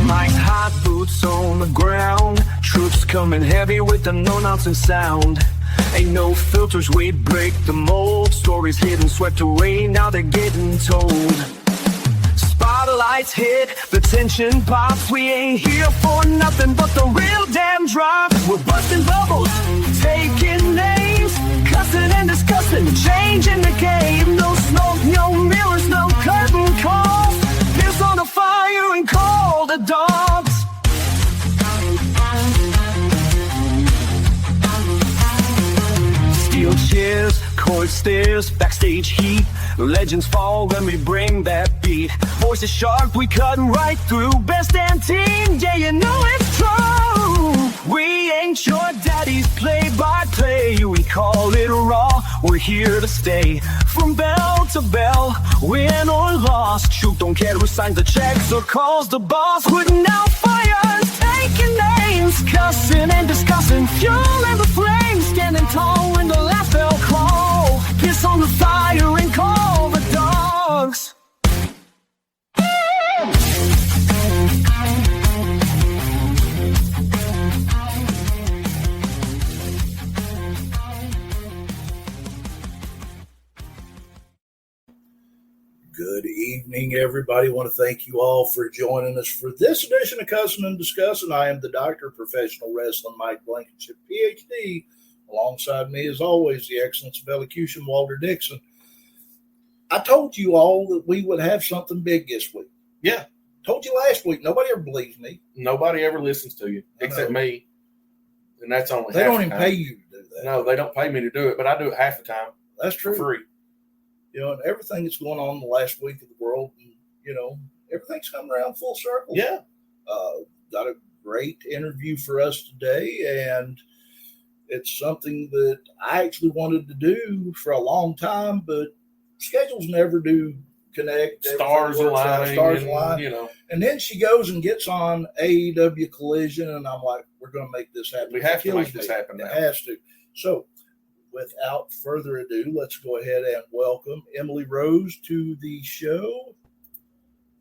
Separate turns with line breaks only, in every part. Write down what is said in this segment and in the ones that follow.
Mike's hot boots on the ground, troops coming heavy with the no-nonsense sound. Ain't no filters, we break the mold. Stories hidden, swept away, now they're getting told. Spotlights hit, the tension pops. We ain't here for nothing but the real damn drop. We're busting bubbles, taking names, cussing and discussing, changing the game. No smoke, no mirrors, no curtain calls. This on the fire and call the dogs. Steel chairs, court stairs, backstage heat. Legends fall when we bring that beat. Voices sharp, we cut right through. Best damn team, yeah, you know it's true. We ain't your daddy's play-by-play. We call it raw, we're here to stay. From bell to bell, win or lost. Truth don't care who signs the checks or calls the boss. Putting out fires, taking names, cussing and discussing, fueling the flames. Standing tall when the last bell call. Piss on the fire and call the dogs.
Good evening, everybody. I want to thank you all for joining us for this edition of Cussin Discussin. I am the Doctor of Professional Wrestling, Mike Blankenship, PhD. Alongside me, as always, the excellence of elocution, Walter Dixon. I told you all that we would have something big this week.
Yeah.
Told you last week. Nobody ever believes me.
Nobody ever listens to you except me. And that's only
They
half
don't
the
even
time.
pay you to do that.
No, they don't pay me to do it, but I do it half the time
That's true.
for free.
You know, and everything that's going on in the last week of the world, and, you know, everything's coming around full circle.
Yeah.
Got a great interview for us today, and it's something that I actually wanted to do for a long time, but schedules never do connect.
Stars aligning.
Stars
and,
align.
you know,
And then she goes and gets on AEW Collision, and I'm like, we're going to make this happen.
we have
It
to make
kills
this
me.
happen
It
now.
has to. So, without further ado, let's go ahead and welcome Emily Rose to the show.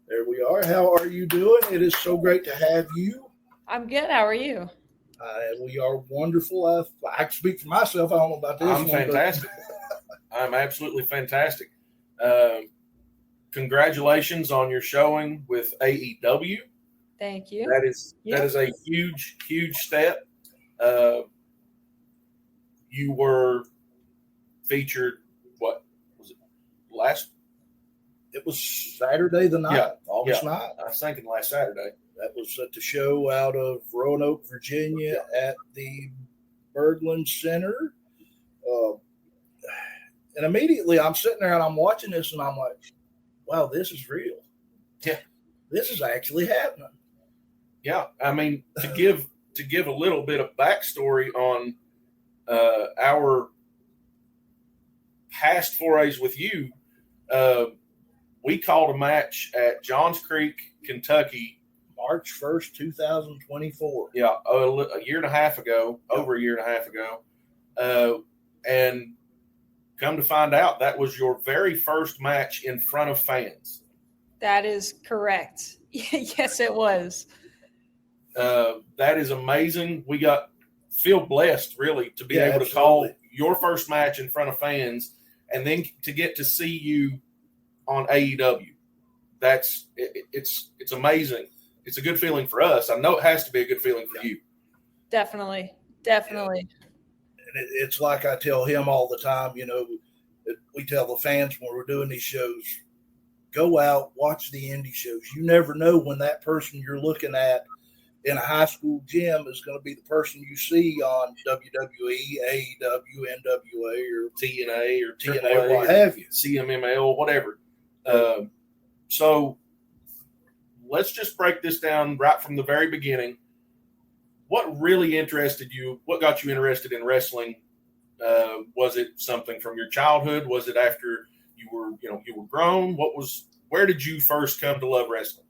There we are. How are you doing? It is so great to have you.
I'm good. How are you?
We are wonderful. I can speak for myself. I don't know about this.
I'm fantastic. I'm absolutely fantastic. Congratulations on your showing with AEW.
Thank you.
That is a huge, huge step. You were featured, what was it, last?
It was Saturday the night, August 9th.
I was thinking last Saturday.
That was at the show out of Roanoke, Virginia at the Berglund Center. And immediately I'm sitting there and I'm watching this and I'm like, wow, this is real.
Yeah.
This is actually happening.
Yeah. I mean, to give a little bit of backstory on our past forays with you, we called a match at Johns Creek, Kentucky,
March 1st, 2024.
Yeah, a year and a half ago, over a year and a half ago. And come to find out, that was your very first match in front of fans.
That is correct. Yes, it was.
That is amazing. We feel blessed, really, to be able to call your first match in front of fans and then to get to see you on AEW. It's amazing. It's a good feeling for us. I know it has to be a good feeling for you.
Definitely.
And it's like I tell him all the time, you know, we tell the fans when we're doing these shows, go out, watch the indie shows. You never know when that person you're looking at in a high school gym is going to be the person you see on WWE, AEW, NWA, or
TNA, or
TNA, what have you.
CMML, whatever. So let's just break this down right from the very beginning. What really interested you? What got you interested in wrestling? Was it something from your childhood? Was it after you were grown? Where did you first come to love wrestling?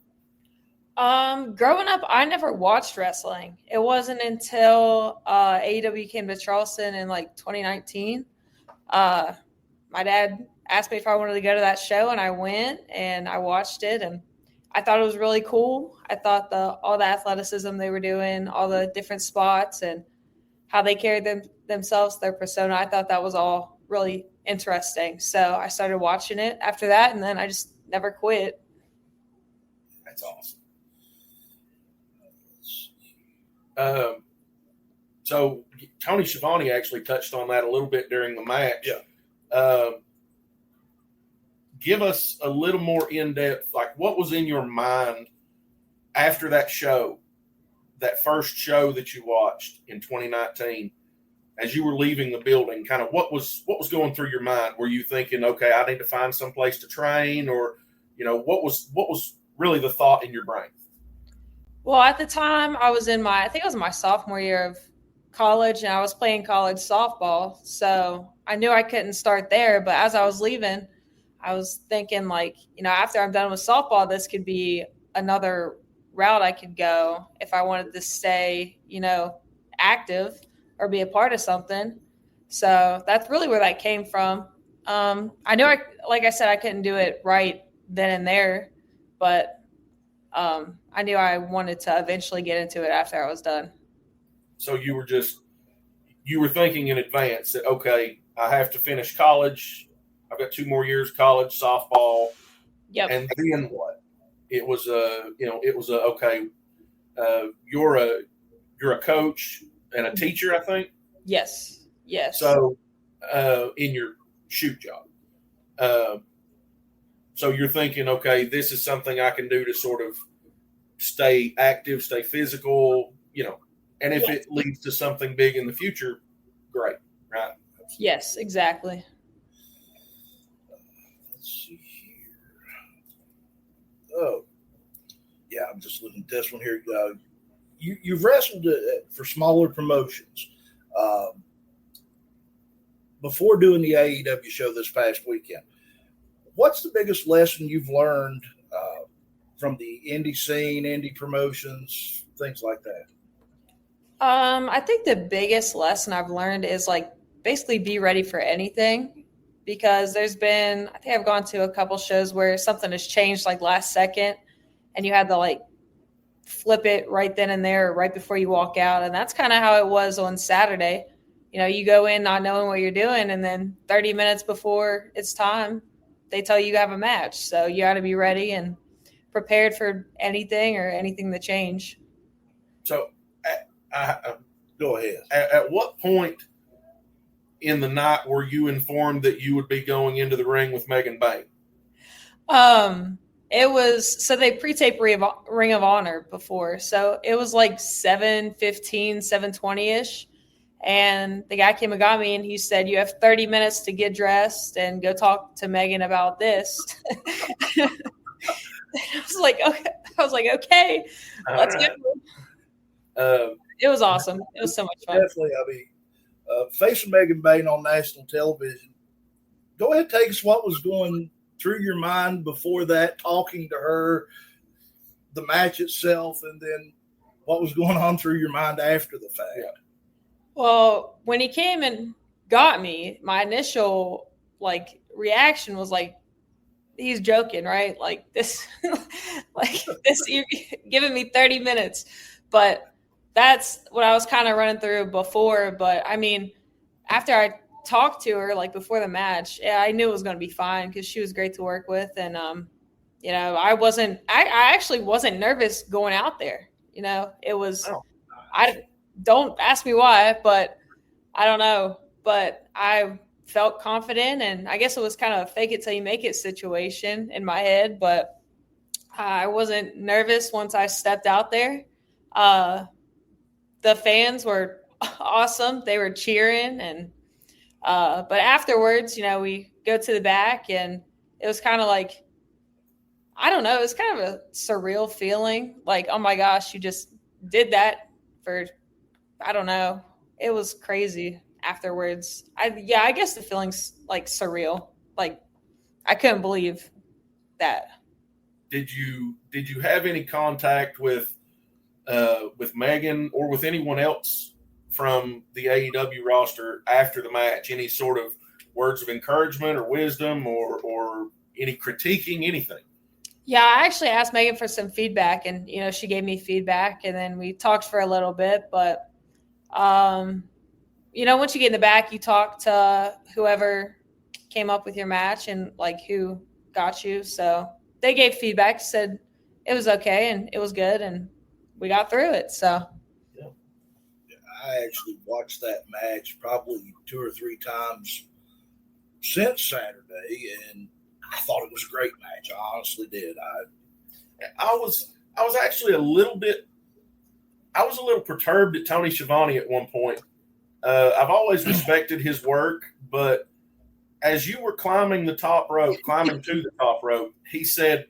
Growing up, I never watched wrestling. It wasn't until AEW came to Charleston in like 2019. My dad asked me if I wanted to go to that show, and I went and I watched it, and I thought it was really cool. I thought all the athleticism they were doing, all the different spots, and how they carried themselves, their persona. I thought that was all really interesting. So I started watching it after that, and then I just never quit.
That's awesome. So Tony Schiavone actually touched on that a little bit during the match.
Yeah.
Give us a little more in-depth, like what was in your mind after that show, that first show that you watched in 2019, as you were leaving the building, kind of what was going through your mind? Were you thinking, okay, I need to find some place to train, or, what was really the thought in your brain?
Well, at the time I was I think it was my sophomore year of college, and I was playing college softball. So I knew I couldn't start there, but as I was leaving, I was thinking like, after I'm done with softball, this could be another route I could go if I wanted to stay, active or be a part of something. So that's really where that came from. I knew like I said, I couldn't do it right then and there, but I knew I wanted to eventually get into it after I was done.
So you were thinking in advance that, okay, I have to finish college. I've got 2 more years of college softball.
Yep.
And then what? It was okay. You're a coach and a teacher, I think.
Yes.
So, in your shoot job, so you're thinking, okay, this is something I can do to sort of stay active, stay physical, and if it leads to something big in the future, great, right?
Yes, exactly.
Let's see here. Oh, yeah, I'm just looking at this one here. You've wrestled for smaller promotions. Before doing the AEW show this past weekend, what's the biggest lesson you've learned from the indie scene, indie promotions, things like that?
I think the biggest lesson I've learned is like basically be ready for anything, because I think I've gone to a couple shows where something has changed like last second and you had to like flip it right then and there, right before you walk out. And that's kind of how it was on Saturday. You go in not knowing what you're doing, and then 30 minutes before it's time, they tell you have a match. So you got to be ready and prepared for anything to change.
So
go ahead.
At what point in the night were you informed that you would be going into the ring with Megan Bayne?
It was, so they pre-tape Ring of Honor before. So it was like 7:15, 7:20-ish. And the guy came and got me, and he said, you have 30 minutes to get dressed and go talk to Megan about this. I was like, okay, let's go. It was awesome. It was so much fun.
Definitely. I mean, facing Megan Bayne on national television, go ahead and take us what was going through your mind before that, talking to her, the match itself, and then what was going on through your mind after the fact.
Yeah.
Well, when he came and got me, my initial reaction was like, he's joking, right? Like this, you're giving me 30 minutes. But that's what I was kind of running through before. But I mean, after I talked to her, before the match, I knew it was going to be fine because she was great to work with. And, I actually wasn't nervous going out there. It was, don't ask me why, but I don't know. But I felt confident, and I guess it was kind of a fake it till you make it situation in my head, but I wasn't nervous once I stepped out there. The fans were awesome. They were cheering, and but afterwards, we go to the back, and it was kind of like, I don't know, it was kind of a surreal feeling. Like, oh my gosh, you just did that for, I don't know. It was crazy afterwards. I guess the feeling's surreal. I couldn't believe that.
did you have any contact with Megan or with anyone else from the AEW roster after the match? Any sort of words of encouragement or wisdom or any critiquing, anything?
Yeah, I actually asked Megan for some feedback, and she gave me feedback, and then we talked for a little bit. But once you get in the back, you talk to whoever came up with your match and like who got you. So they gave feedback, said it was okay and it was good, and we got through it. So
I actually watched that match probably 2 or 3 times since Saturday, and I thought it was a great match. I honestly did.
I was actually a little perturbed at Tony Schiavone at one point. I've always respected his work, but as you were climbing to the top rope, he said,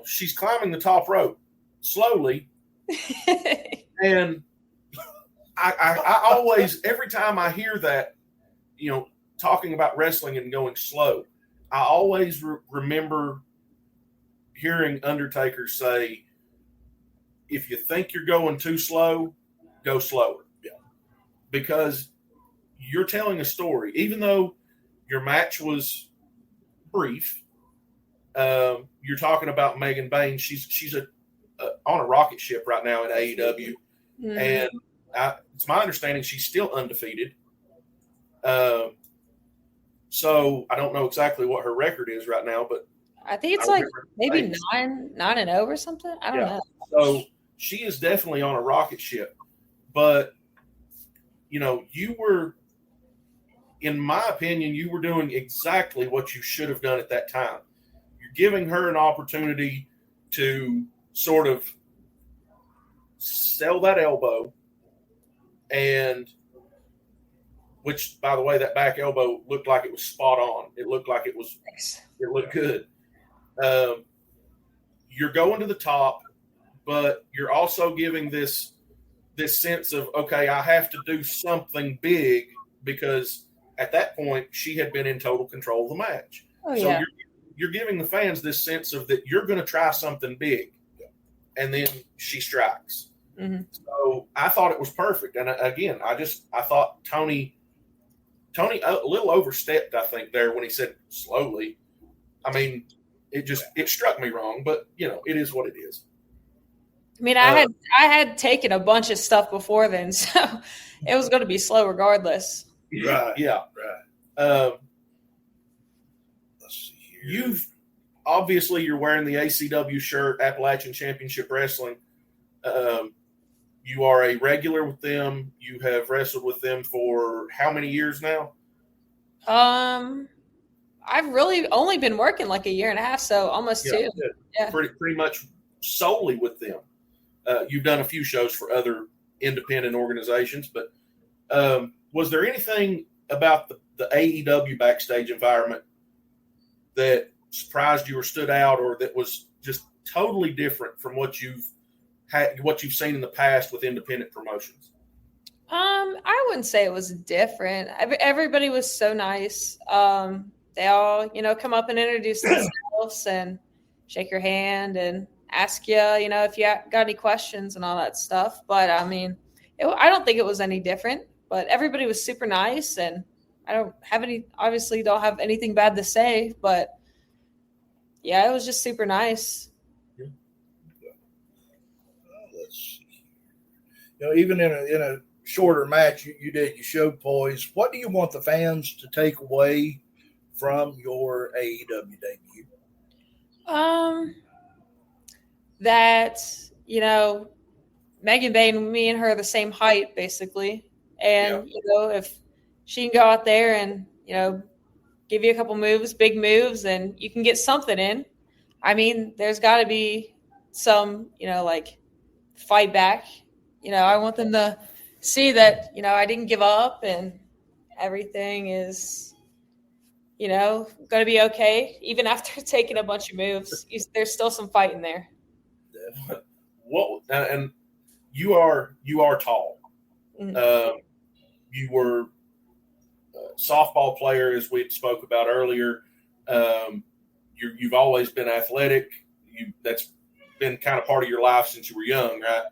she's climbing the top rope slowly. And I always, every time I hear that, talking about wrestling and going slow, I always remember hearing Undertaker say, if you think you're going too slow, go slower.
Yeah.
Because you're telling a story. Even though your match was brief, you're talking about Megan Bayne. She's on a rocket ship right now at AEW.
Mm-hmm.
And it's my understanding she's still undefeated. So I don't know exactly what her record is right now, but
I think it's like maybe 9-0 or something. I don't know.
So she is definitely on a rocket ship. But, you were, in my opinion, you were doing exactly what you should have done at that time. You're giving her an opportunity to sort of sell that elbow, and which, by the way, that back elbow looked like it was spot on. It looked like it looked good. You're going to the top, but you're also giving this sense of, okay, I have to do something big, because at that point she had been in total control of the match.
Oh,
so
yeah.
you're giving the fans this sense of that you're going to try something big, and then she strikes.
Mm-hmm.
So I thought it was perfect. And again, I thought Tony a little overstepped, I think, there when he said slowly. I mean, it struck me wrong, but it is what it is.
I mean, I had taken a bunch of stuff before then, so it was going to be slow regardless.
Right.
Yeah.
Right. Let's see here.
You're wearing the ACW shirt, Appalachian Championship Wrestling. You are a regular with them. You have wrestled with them for how many years now?
I've really only been working like 1.5 years, so almost 2. Yeah.
Pretty much solely with them. You've done a few shows for other independent organizations, but was there anything about the AEW backstage environment that surprised you or stood out, or that was just totally different from what you've seen in the past with independent promotions?
I wouldn't say it was different. Everybody was so nice. They all, come up and introduce themselves and shake your hand and ask you, if you got any questions and all that stuff. But I mean, I don't think it was any different, but everybody was super nice, and obviously don't have anything bad to say, but yeah, it was just super nice.
Let's see. Even in a shorter match, you showed poise. What do you want the fans to take away from your AEW debut?
That, Megan Bayne, me and her are the same height, basically. And, if she can go out there and, give you a couple moves, big moves, and you can get something in. I mean, there's got to be some, fight back. I want them to see that, I didn't give up and everything is, going to be okay. Even after taking a bunch of moves, there's still some fight in there.
And you are tall.
Mm-hmm.
You were a softball player, as we spoke about earlier. You've always been athletic. that's been kind of part of your life since you were young, right?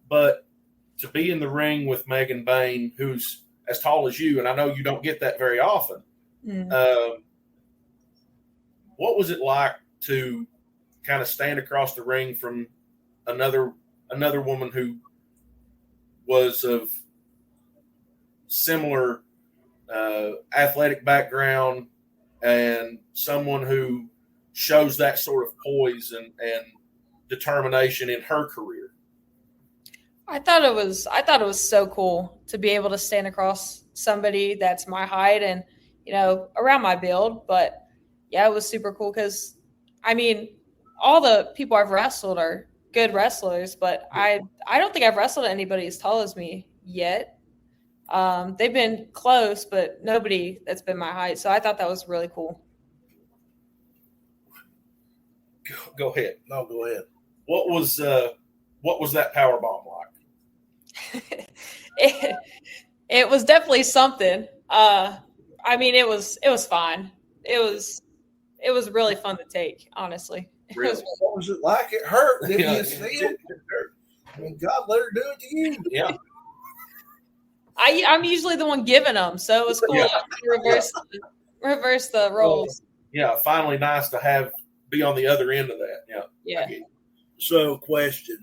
But to be in the ring with Megan Bayne, who's as tall as you, and I know you don't get that very often. What was it like to kind of stand across the ring from another woman who was of similar athletic background and someone who shows that sort of poise and determination in her career?
I thought it was so cool to be able to stand across somebody that's my height and, around my build. But yeah, it was super cool because, I mean, all the people I've wrestled are good wrestlers, but I don't think I've wrestled anybody as tall as me yet. They've been close, but nobody that's been my height. So I thought that was really cool.
Go ahead.
No, go ahead.
What was that power bomb like?
It was definitely something. I mean, it was fine. It was really fun to take, honestly.
Really?
What was it like? It hurt. Did
Yeah,
you see it? I mean, God, let her do it to you.
Yeah.
I'm usually the one giving them, so it was cool to reverse the roles.
Yeah, finally nice to be on the other end of that.
Yeah.
So, question: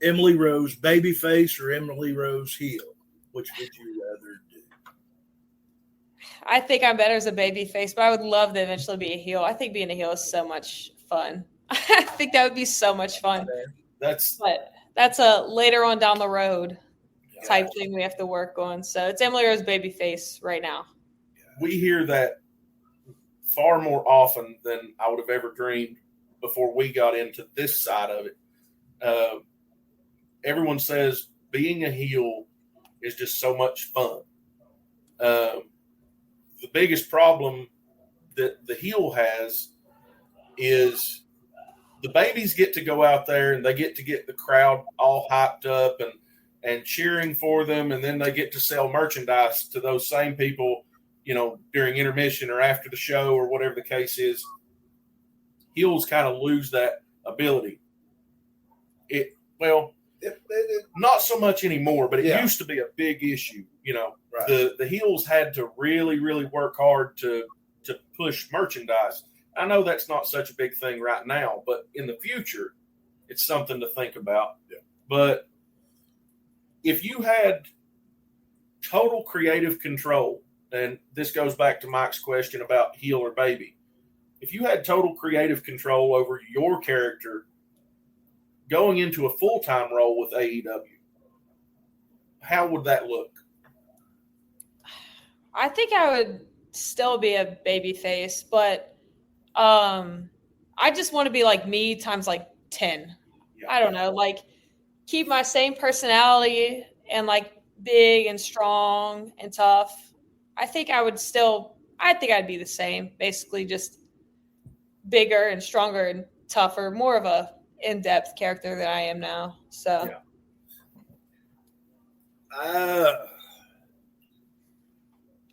Emily Rose babyface or Emily Rose heel? Which would you rather do?
I think I'm better as a babyface, but I would love to eventually be a heel. I think being a heel is so much fun. I think that would be so much fun. That's a later on down the road type thing we have to work on. So it's Emily Rose babyface right now.
We hear that far more often than I would have ever dreamed before we got into this side of it. Everyone says being a heel is just so much fun. The biggest problem that the heel has is the babies get to go out there and they get to get the crowd all hyped up and cheering for them, and then they get to sell merchandise to those same people, during intermission or after the show or whatever the case is. Heels kind of lose that ability. Not so much anymore, but it used to be a big issue. Right. The heels had to really, really work hard to push merchandise. I know that's not such a big thing right now, but in the future, it's something to think about. Yeah. But if you had total creative control, and this goes back to Mike's question about heel or baby, if you had total creative control over your character going into a full-time role with AEW, how would that look?
I think I would still be a baby face, but I just want to be like me times like 10. Yeah. I don't know, like keep my same personality and like big and strong and tough. I think I'd be the same, basically just bigger and stronger and tougher, more of a in-depth character than I am now. So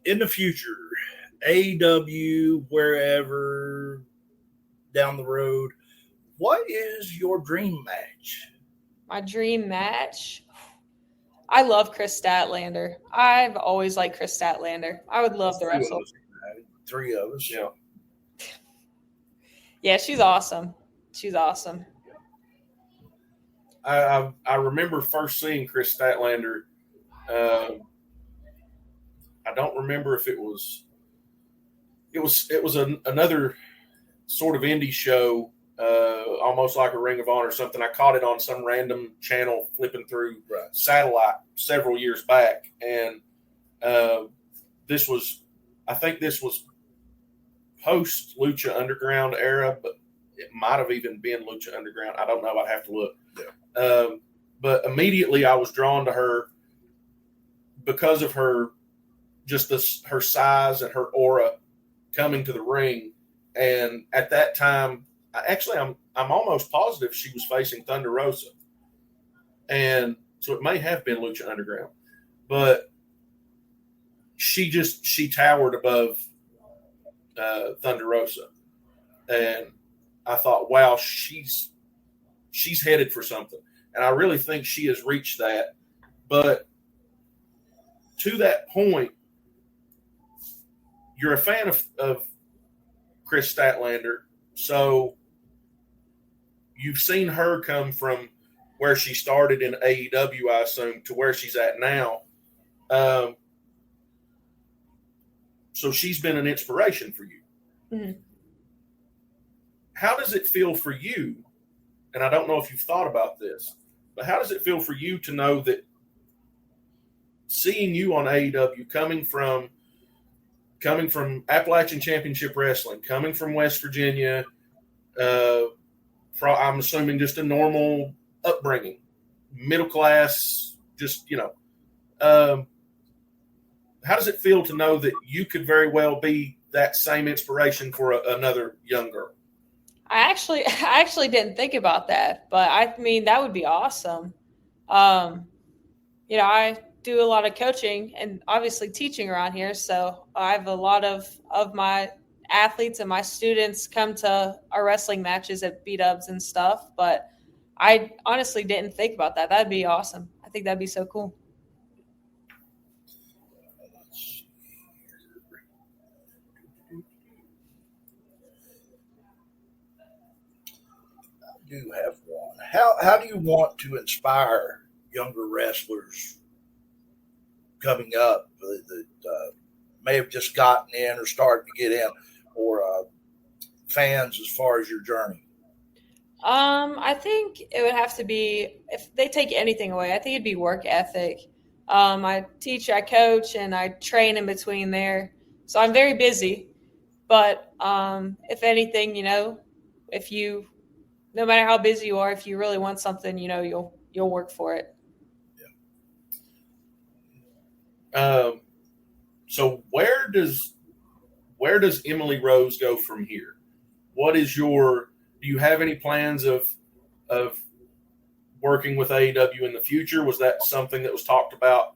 in the future, AEW, wherever down the road, what is your dream match?
My dream match? I love Chris Statlander. I've always liked Chris Statlander. I would love to wrestle.
3 of us.
Yeah.
Yeah, she's awesome. She's awesome.
I remember first seeing Chris Statlander. I don't remember if it was another sort of indie show, almost like a Ring of Honor or something. I caught it on some random channel flipping through satellite several years back, and this was post Lucha Underground era, but it might have even been Lucha Underground. I don't know. I'd have to look. Yeah. But immediately I was drawn to her because of her size and her aura coming to the ring. And at that time, I'm almost positive she was facing Thunder Rosa. And so it may have been Lucha Underground, but she towered above Thunder Rosa. And I thought, wow, she's headed for something. And I really think she has reached that. But to that point, you're a fan of Chris Statlander, so you've seen her come from where she started in AEW, I assume, to where she's at now. So she's been an inspiration for you.
Mm-hmm.
How does it feel for you? And I don't know if you've thought about this, but how does it feel for you to know that seeing you on AEW, coming from Appalachian Championship Wrestling, coming from West Virginia, I'm assuming just a normal upbringing, middle class, just, how does it feel to know that you could very well be that same inspiration for another young girl?
I actually didn't think about that, but I mean, that would be awesome. I do a lot of coaching and obviously teaching around here. So I have a lot of my athletes and my students come to our wrestling matches at B-dubs and stuff. But I honestly didn't think about that. That'd be awesome. I think that'd be so cool.
I do have one. How do you want to inspire younger wrestlers coming up that may have just gotten in or started to get in, or fans as far as your journey?
I think it would have to be, if they take anything away, I think it'd be work ethic. I teach, I coach, and I train in between there. So I'm very busy. But if anything, no matter how busy you are, if you really want something, you'll work for it.
So where does Emily Rose go from here? Do you have any plans of working with AEW in the future? Was that something that was talked about,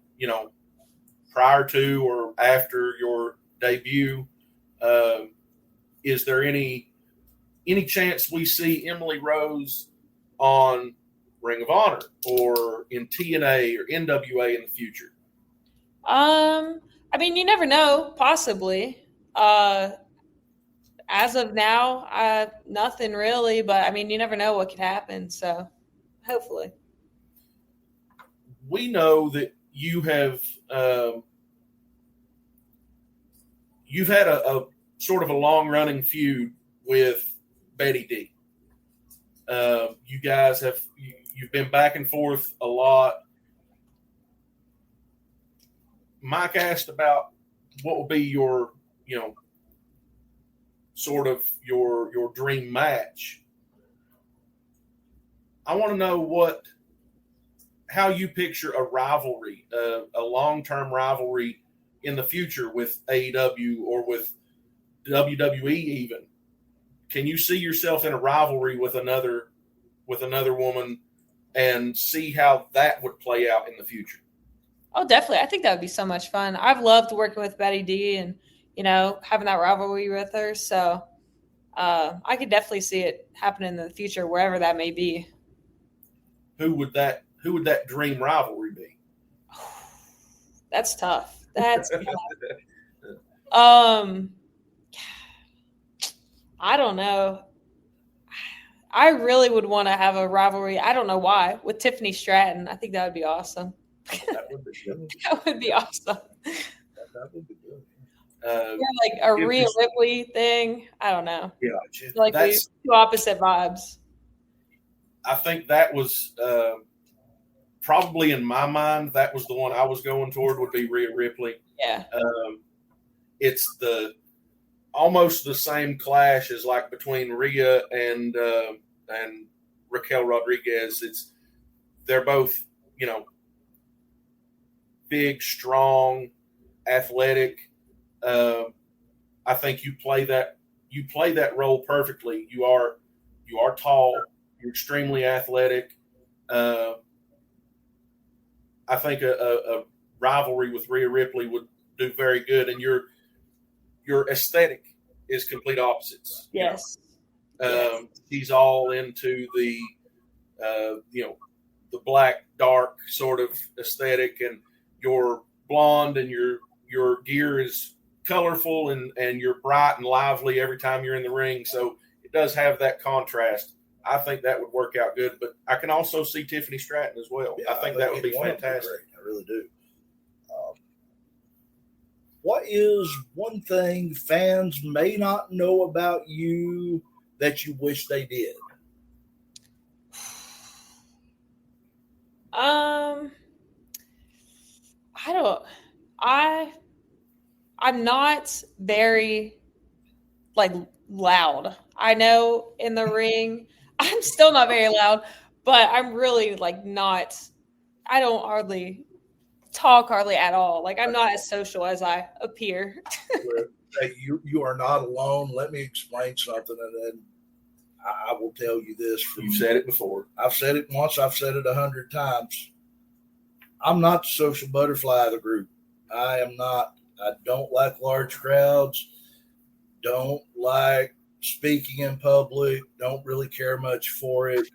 prior to or after your debut? Is there any chance we see Emily Rose on Ring of Honor or in TNA or NWA in the future?
I mean, you never know, possibly. As of now, nothing really, but I mean, you never know what could happen. So hopefully.
We know that you have, you've had a sort of a long running feud with Betty D. You guys you've been back and forth a lot. Mike asked about what would be your, sort of your dream match. I want to know how you picture a rivalry, a long-term rivalry in the future with AEW or with WWE even. Can you see yourself in a rivalry with another woman and see how that would play out in the future?
Oh, definitely. I think that would be so much fun. I've loved working with Betty D and, having that rivalry with her. So I could definitely see it happening in the future, wherever that may be.
Who would that dream rivalry be?
That's tough. That's tough. I don't know. I really would want to have a rivalry. I don't know why, with Tiffany Stratton. I think that would be awesome.
That would be good.
That would be awesome.
That would be good.
Like a Rhea Ripley thing. I don't know.
Yeah,
like two opposite vibes.
I think that was probably in my mind. That was the one I was going toward. Would be Rhea Ripley.
Yeah.
It's almost the same clash as like between Rhea and Raquel Rodriguez. They're both big, strong, athletic. I think you play that role perfectly. You are tall. You're extremely athletic. I think a rivalry with Rhea Ripley would do very good, and your aesthetic is complete opposites.
Yes.
She's all into the, the black, dark sort of aesthetic, and you're blonde and your gear is colorful and you're bright and lively every time you're in the ring. So it does have that contrast. I think that would work out good, but I can also see Tiffany Stratton as well.
Yeah,
I think that would be fantastic.
I really do. What is one thing fans may not know about you that you wish they did?
I'm not very loud. I know in the ring, I'm still not very loud, but I'm really not, I don't hardly talk at all. I'm not as social as I appear.
Hey, you are not alone. Let me explain something, and then I will tell you this.
You've said it before.
I've said it once. I've said it 100 times. I'm not the social butterfly of the group. I am not. I don't like large crowds. Don't like speaking in public. Don't really care much for it.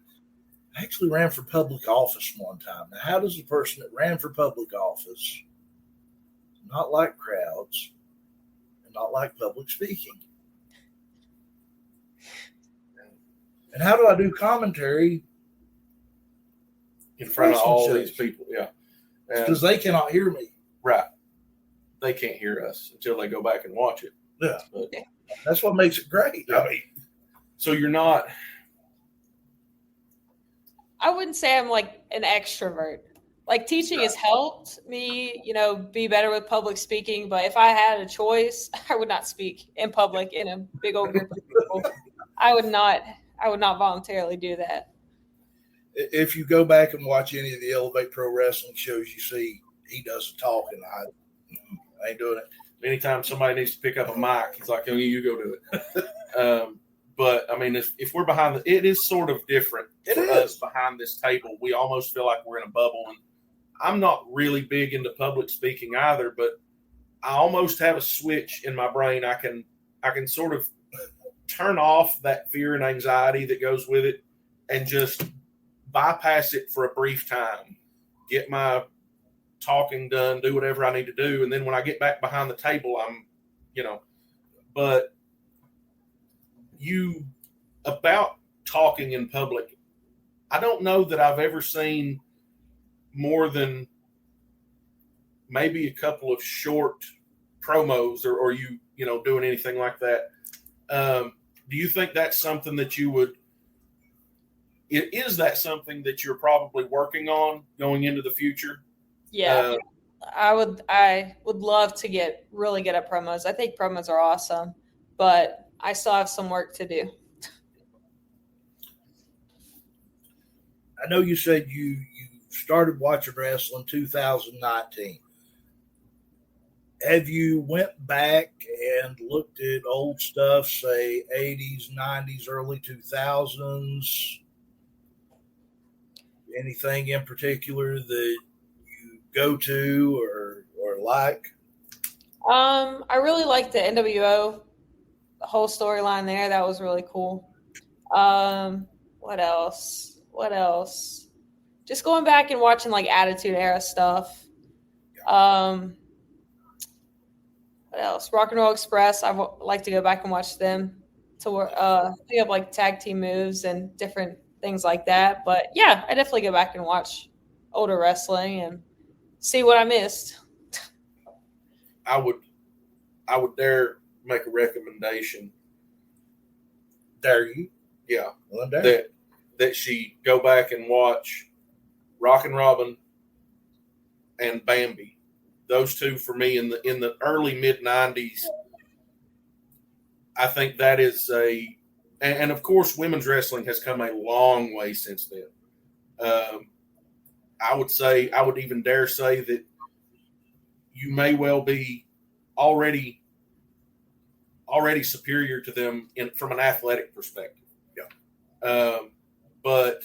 I actually ran for public office one time. Now, how does a person that ran for public office not like crowds and not like public speaking? And how do I do commentary
in front of all these people? Yeah.
Because they cannot hear me.
Right. They can't hear us until they go back and watch it.
Yeah.
But,
that's what makes it great.
Yeah. So you're not.
I wouldn't say I'm an extrovert. Teaching has helped me, be better with public speaking. But if I had a choice, I would not speak in public in a big old group of people. I would not voluntarily do that.
If you go back and watch any of the Elevate Pro Wrestling shows, you see he does the talking. I ain't doing it.
Anytime somebody needs to pick up a mic, he's like, "Oh, you go do it." But I mean, if we're behind, it is sort of different for us behind this table. We almost feel like we're in a bubble. And I'm not really big into public speaking either, but I almost have a switch in my brain. I can sort of turn off that fear and anxiety that goes with it, and just bypass it for a brief time. Get my talking done, do whatever I need to do, and then when I get back behind the table, I'm, but you about talking in public, I don't know that I've ever seen more than maybe a couple of short promos or you doing anything like that. Do you think that's something that you would, is that something that you're probably working on going into the future?
Yeah, I would love to really get at promos. I think promos are awesome, but I still have some work to do.
I know you said you started watching wrestling 2019. Have you went back and looked at old stuff, say 80s, 90s, early 2000s? Anything in particular that you go to or like?
I really liked the NWO, the whole storyline there. That was really cool. What else? Just going back and watching Attitude Era stuff. What else? Rock and Roll Express. I like to go back and watch them to pick up tag team moves and different things like that. But yeah, I definitely go back and watch older wrestling and see what I missed.
I would dare make a recommendation.
Dare you?
Yeah.
Well, dare.
That she go back and watch Rockin' Robin and Bambi. Those two for me in the early mid 90s. I think that is and of course women's wrestling has come a long way since then. I would even dare say that you may well be already superior to them from an athletic perspective. Yeah. But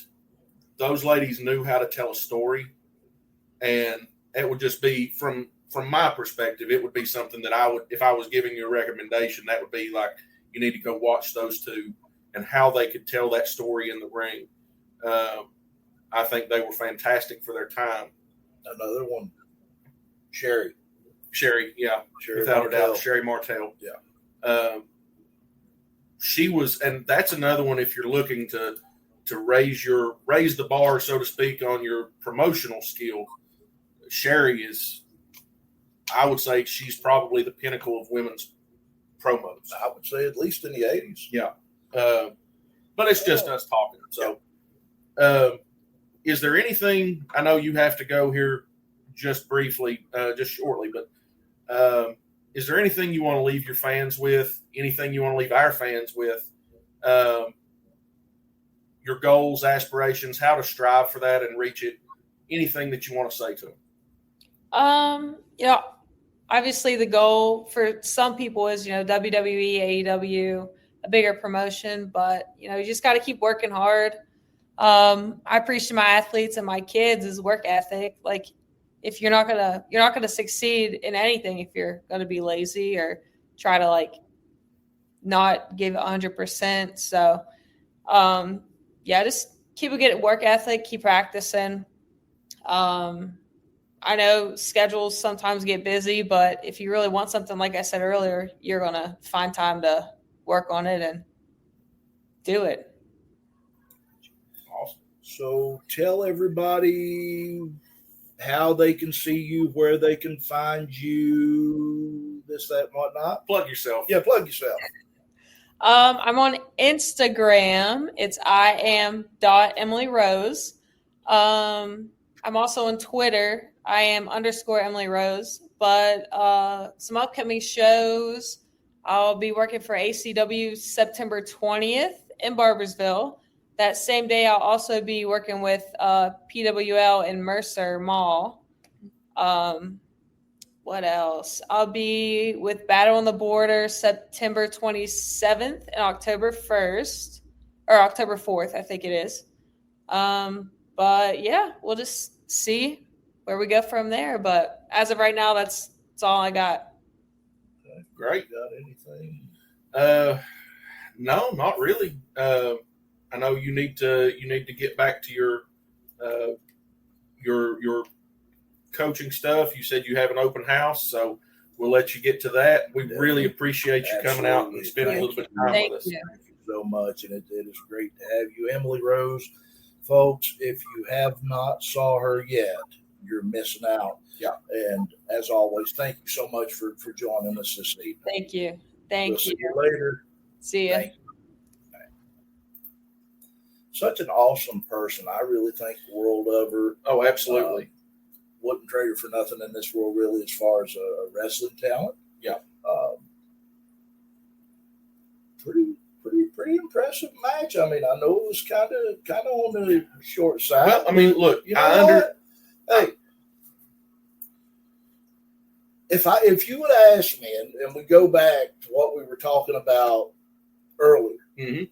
those ladies knew how to tell a story, and it would just be from my perspective, it would be something that I would, if I was giving you a recommendation, that would be you need to go watch those two, and how they could tell that story in the ring. I think they were fantastic for their time.
Another one, Sherry,
yeah,
Sherry
without
Martel.
a doubt, Sherry Martel.
Yeah.
She was, and that's another one. If you're looking to raise the bar, so to speak, on your promotional skill, Sherry is, I would say, she's probably the pinnacle of women's promos.
I would say at least in the 80s.
Yeah. But it's just us talking. So, is there anything, I know you have to go here just briefly, just shortly, but is there anything you want to leave your fans with? Anything you want to leave our fans with? Your goals, aspirations, how to strive for that and reach it? Anything that you want to say to them?
Obviously the goal for some people is, WWE, AEW, a bigger promotion, but you just got to keep working hard. I preach to my athletes and my kids is work ethic. Like, if you're not gonna succeed in anything if you're gonna be lazy or try to not give 100%. So, just keep a good work ethic, keep practicing. I know schedules sometimes get busy, but if you really want something, like I said earlier, you're gonna find time to work on it and do it.
Awesome.
So tell everybody how they can see you, where they can find you, this, that, and whatnot.
Plug yourself.
Yeah, plug yourself.
I'm on Instagram. It's iam.emilyrose. I'm also on Twitter. I am _Emily Rose. But some upcoming shows. I'll be working for ACW September 20th in Barbersville. That same day, I'll also be working with PWL in Mercer Mall. What else? I'll be with Battle on the Border September 27th and October 1st, or October 4th, I think it is. But yeah, we'll just see where we go from there. But as of right now, that's all I got.
Great.
Got anything?
No, not really. I know you need to get back to your coaching stuff. You said you have an open house, so we'll let you get to that. We really appreciate you coming out and spending a little bit of time with us.
You.
Thank you so much, and it is great to have you, Emily Rose. Folks, if you have not saw her yet, you're missing out.
Yeah.
And as always, thank you so much for joining us this evening.
Thank you.
We'll
Thank
see
you.
you later.
See ya.
Thank you. Such an awesome person. I really think the world of her.
Oh, absolutely.
Wouldn't trade her for nothing in this world, really, as far as a wrestling talent.
Yeah.
Pretty impressive match. I mean, I know it was kind of on the short side.
Well, I mean, look,
you know what? Hey, if you would ask me, and we go back to what we were talking about earlier,
mm-hmm.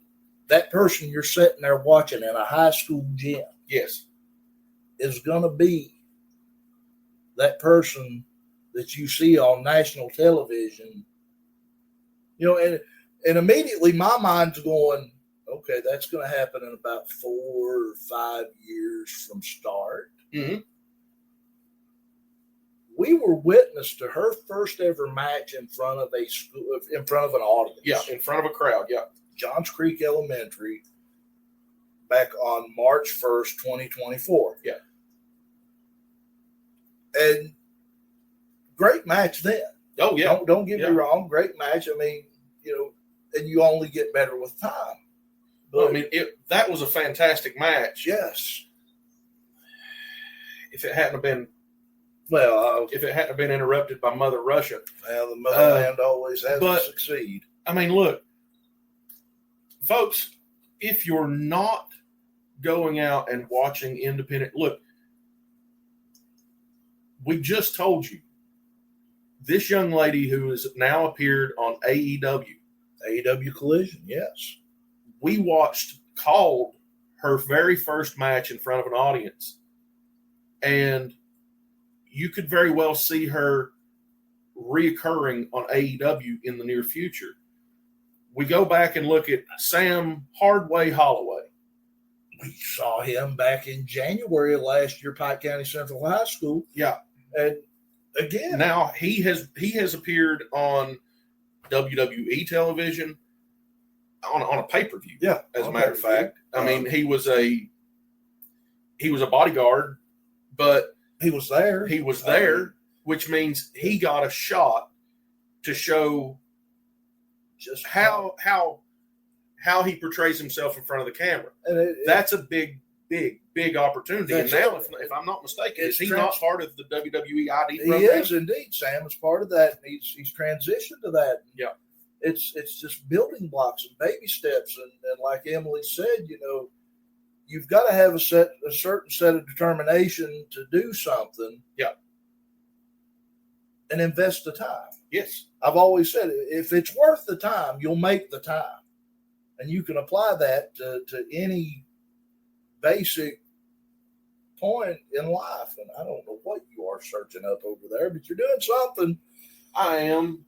that person you're sitting there watching in a high school gym,
yes,
is going to be that person that you see on national television. And immediately my mind's going, okay, that's going to happen in about 4 or 5 years from start.
Mm-hmm.
We were witness to her first ever match in front of an audience.
Yeah, in front of a crowd. Yeah,
Johns Creek Elementary, back on March 1st, 2024.
Yeah,
and great match then.
Oh yeah,
don't get me wrong, great match. I mean, and you only get better with time. But,
well, I mean, that was a fantastic match.
Yes.
If it hadn't been,
if
it hadn't been interrupted by Mother Russia,
the motherland always has to succeed.
I mean, look, folks, if you're not going out and watching independent, look, we just told you this young lady who has now appeared on AEW
Collision, yes.
We called her very first match in front of an audience. And you could very well see her reoccurring on AEW in the near future. we go back and look at Sam Hardway Holloway.
We saw him back in January of last year, Pike County Central High School.
Yeah.
And again,
now he has appeared on WWE television on a pay-per-view.
Yeah.
As a matter of fact. I mean, he was a bodyguard, but
he was there.
He was there, which means he got a shot to show
just
how he portrays himself in front of the camera. That's a big opportunity. And now, if I'm not mistaken, is he not part of the WWE ID program?
He is indeed. Sam is part of that. He's transitioned to that.
Yeah.
It's just building blocks and baby steps. And like Emily said, you've got to have a certain set of determination to do something.
Yeah.
And invest the time.
Yes.
I've always said, if it's worth the time, you'll make the time. And you can apply that to any basic point in life. And I don't know what you are searching up over there, but you're doing something.
I am.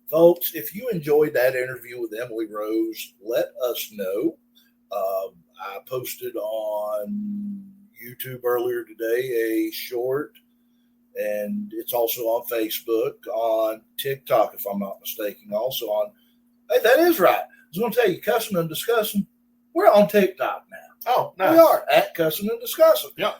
Folks, if you enjoyed that interview with Emily Rose, let us know. I posted on YouTube earlier today a short, and it's also on Facebook, on TikTok, if I'm not mistaken, also on, hey, that is right. I was going to tell you, Cussin and Discussin, we're on TikTok now.
Oh, nice.
We are, at Cussin and Discussin.
Yeah.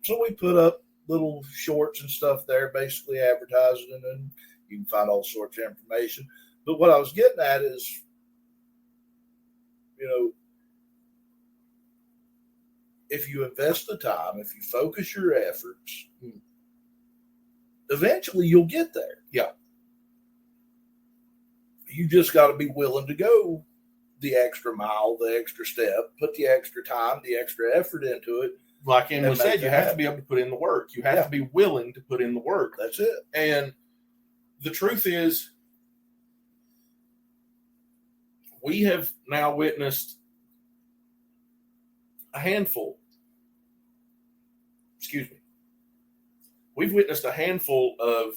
So we put up little shorts and stuff there, basically advertising, and then you can find all sorts of information. But what I was getting at is, if you invest the time, if you focus your efforts, eventually you'll get there.
Yeah.
You just got to be willing to go the extra mile, the extra step, put the extra time, the extra effort into it.
Like Emily said, you have to be able to put in the work. You have to be willing to put in the work.
That's it.
And the truth is, we have now witnessed a handful. We've witnessed a handful of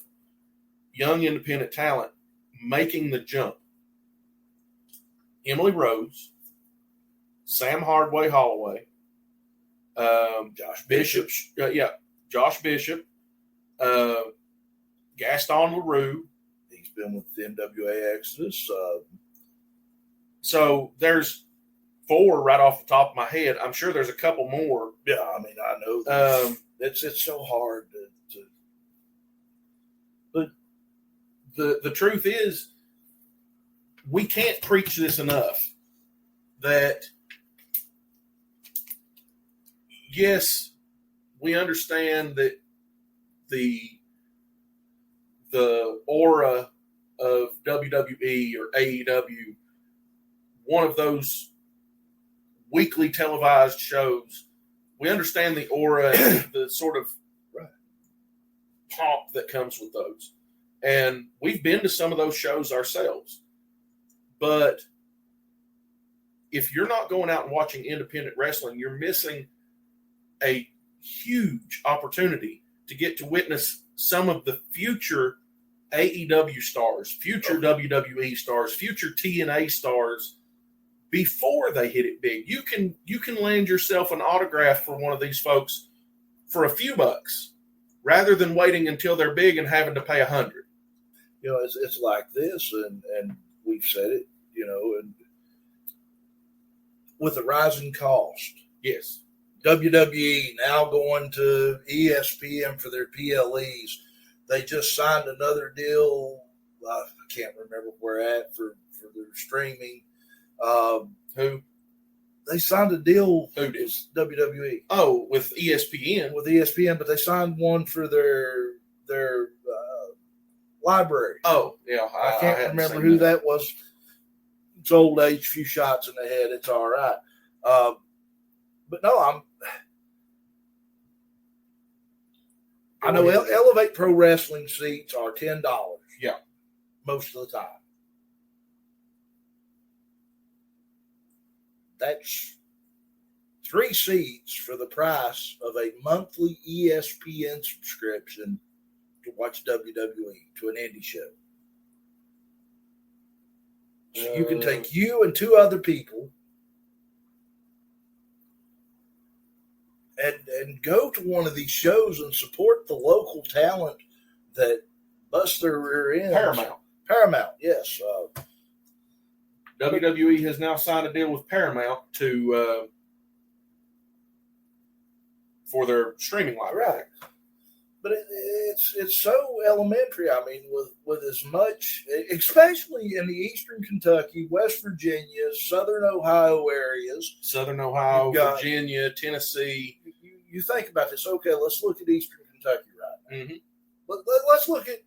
young independent talent making the jump. Emily Rose, Sam Hardway Holloway,
Josh Bishop.
Josh Bishop, Gaston LaRue.
He's been with the NWA Exodus.
So there's 4 right off the top of my head. I'm sure there's a couple more.
Yeah, I mean, I know it's so hard to.
But the truth is, we can't preach this enough. That yes, we understand that the aura of WWE or AEW, one of those weekly televised shows, we understand the aura and the sort of pomp that comes with those. And we've been to some of those shows ourselves. But if you're not going out and watching independent wrestling, you're missing a huge opportunity to get to witness some of the future AEW stars, future WWE stars, future TNA stars before they hit it big. You can land yourself an autograph for one of these folks for a few bucks rather than waiting until they're big and having to pay $100.
It's like this, and we've said it, and with the rising cost.
Yes.
WWE now going to ESPN for their PLEs. They just signed another deal. I can't remember where at for their streaming.
Who?
They signed a deal.
Who did?
WWE.
Oh, with ESPN.
With ESPN, but they signed one for their library.
Oh, yeah.
I can't remember who that was. It's old age, few shots in the head. It's all right. But no, I know Elevate Pro Wrestling seats are $10.
Yeah.
Most of the time. That's 3 seats for the price of a monthly ESPN subscription to watch WWE, to an indie show. So you can take you and 2 other people and go to one of these shows and support the local talent that busts their rear ends. Paramount, yes.
WWE has now signed a deal with Paramount to for their streaming library.
Right. But it's so elementary. I mean, with as much, especially in the Eastern Kentucky, West Virginia, Southern Ohio areas.
Southern Ohio, Virginia, Tennessee.
You think about this. Okay, let's look at Eastern Kentucky right now.
Mm-hmm.
Let's look at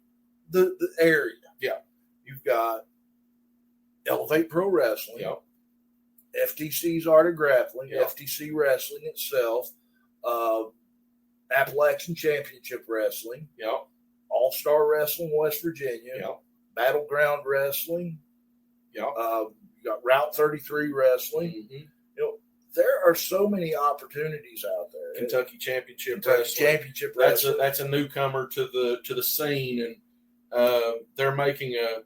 the area.
Yeah.
You've got Elevate Pro Wrestling.
Yep.
FTC's Art of Grappling.
Yep.
FTC Wrestling itself. Appalachian Championship Wrestling.
Yep.
All-Star Wrestling West Virginia.
Yep.
Battleground Wrestling.
Yep.
You got Route 33 Wrestling.
Mm-hmm.
There are so many opportunities out there.
Kentucky Championship Wrestling. That's a newcomer to the scene, and they're making a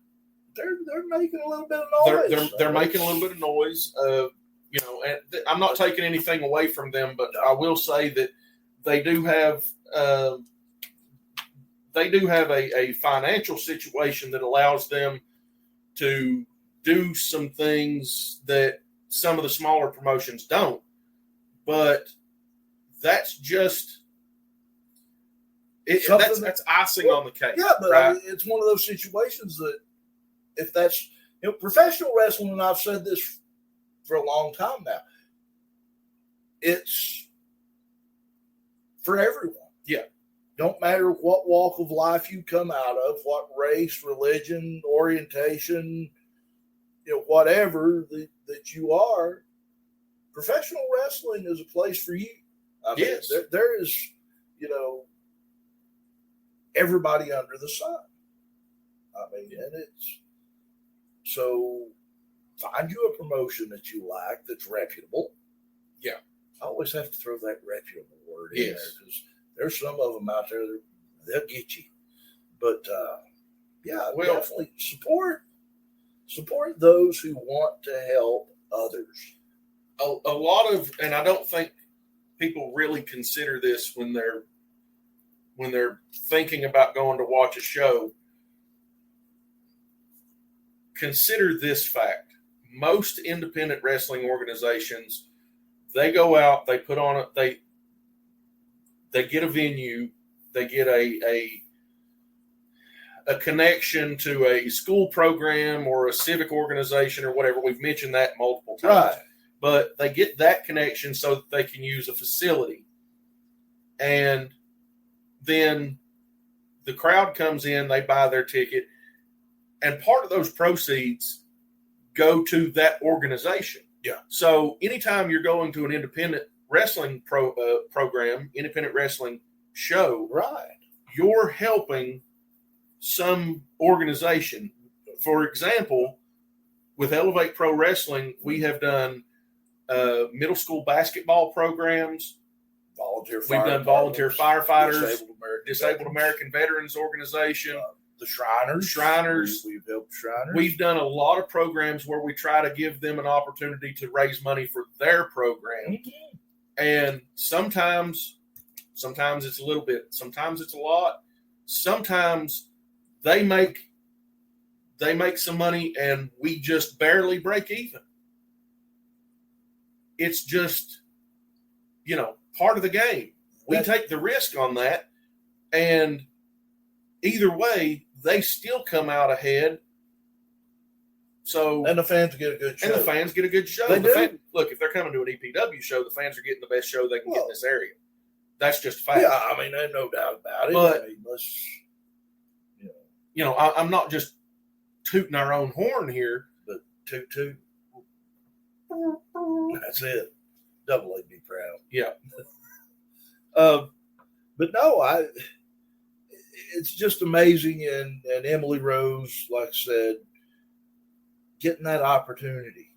little bit of noise.
They're making a little bit of noise. And I'm not taking anything away from them, but I will say that they do have a financial situation that allows them to do some things that some of the smaller promotions don't. But that's just that's icing on the cake.
Yeah, but
right?
it's one of those situations that if that's professional wrestling, and I've said this for a long time now, it's for everyone.
Yeah.
Don't matter what walk of life you come out of, what race, religion, orientation, whatever that you are, professional wrestling is a place for you. I mean,
yes.
There is, everybody under the sun. I mean, and it's so find you a promotion that you like that's reputable.
Yeah.
I always have to throw that reputable word in there because there's some of them out there that they'll get you. But definitely support those who want to help others.
A lot of, and I don't think people really consider this when they're thinking about going to watch a show. Consider this fact. Most independent wrestling organizations, they go out, they put on they get a venue, they get a connection to a school program or a civic organization or whatever. We've mentioned that multiple times.
Right.
But they get that connection so that they can use a facility. And then the crowd comes in, they buy their ticket, and part of those proceeds go to that organization.
Yeah.
So anytime you're going to an independent wrestling program, independent wrestling show,
right,
you're helping some organization. For example, with Elevate Pro Wrestling, we have done middle school basketball programs.
We've
done volunteer firefighters, Disabled American Veterans Organization,
the Shriners. We've helped Shriners.
We've done a lot of programs where we try to give them an opportunity to raise money for their program.
Mm-hmm.
And sometimes it's a little bit, sometimes it's a lot. Sometimes they make some money and we just barely break even. It's just, part of the game. We take the risk on that, and either way, they still come out ahead. So,
and the fans get a good show.
They do. Look, if they're coming to an EPW show, the fans are getting the best show they can get in this area. That's just fact.
Yeah, I mean, there's no doubt about it.
But,
I mean,
I'm not just tooting our own horn here.
But toot. That's it. Double A, be proud.
Yeah.
But no, it's just amazing. And Emily Rose, like I said, getting that opportunity.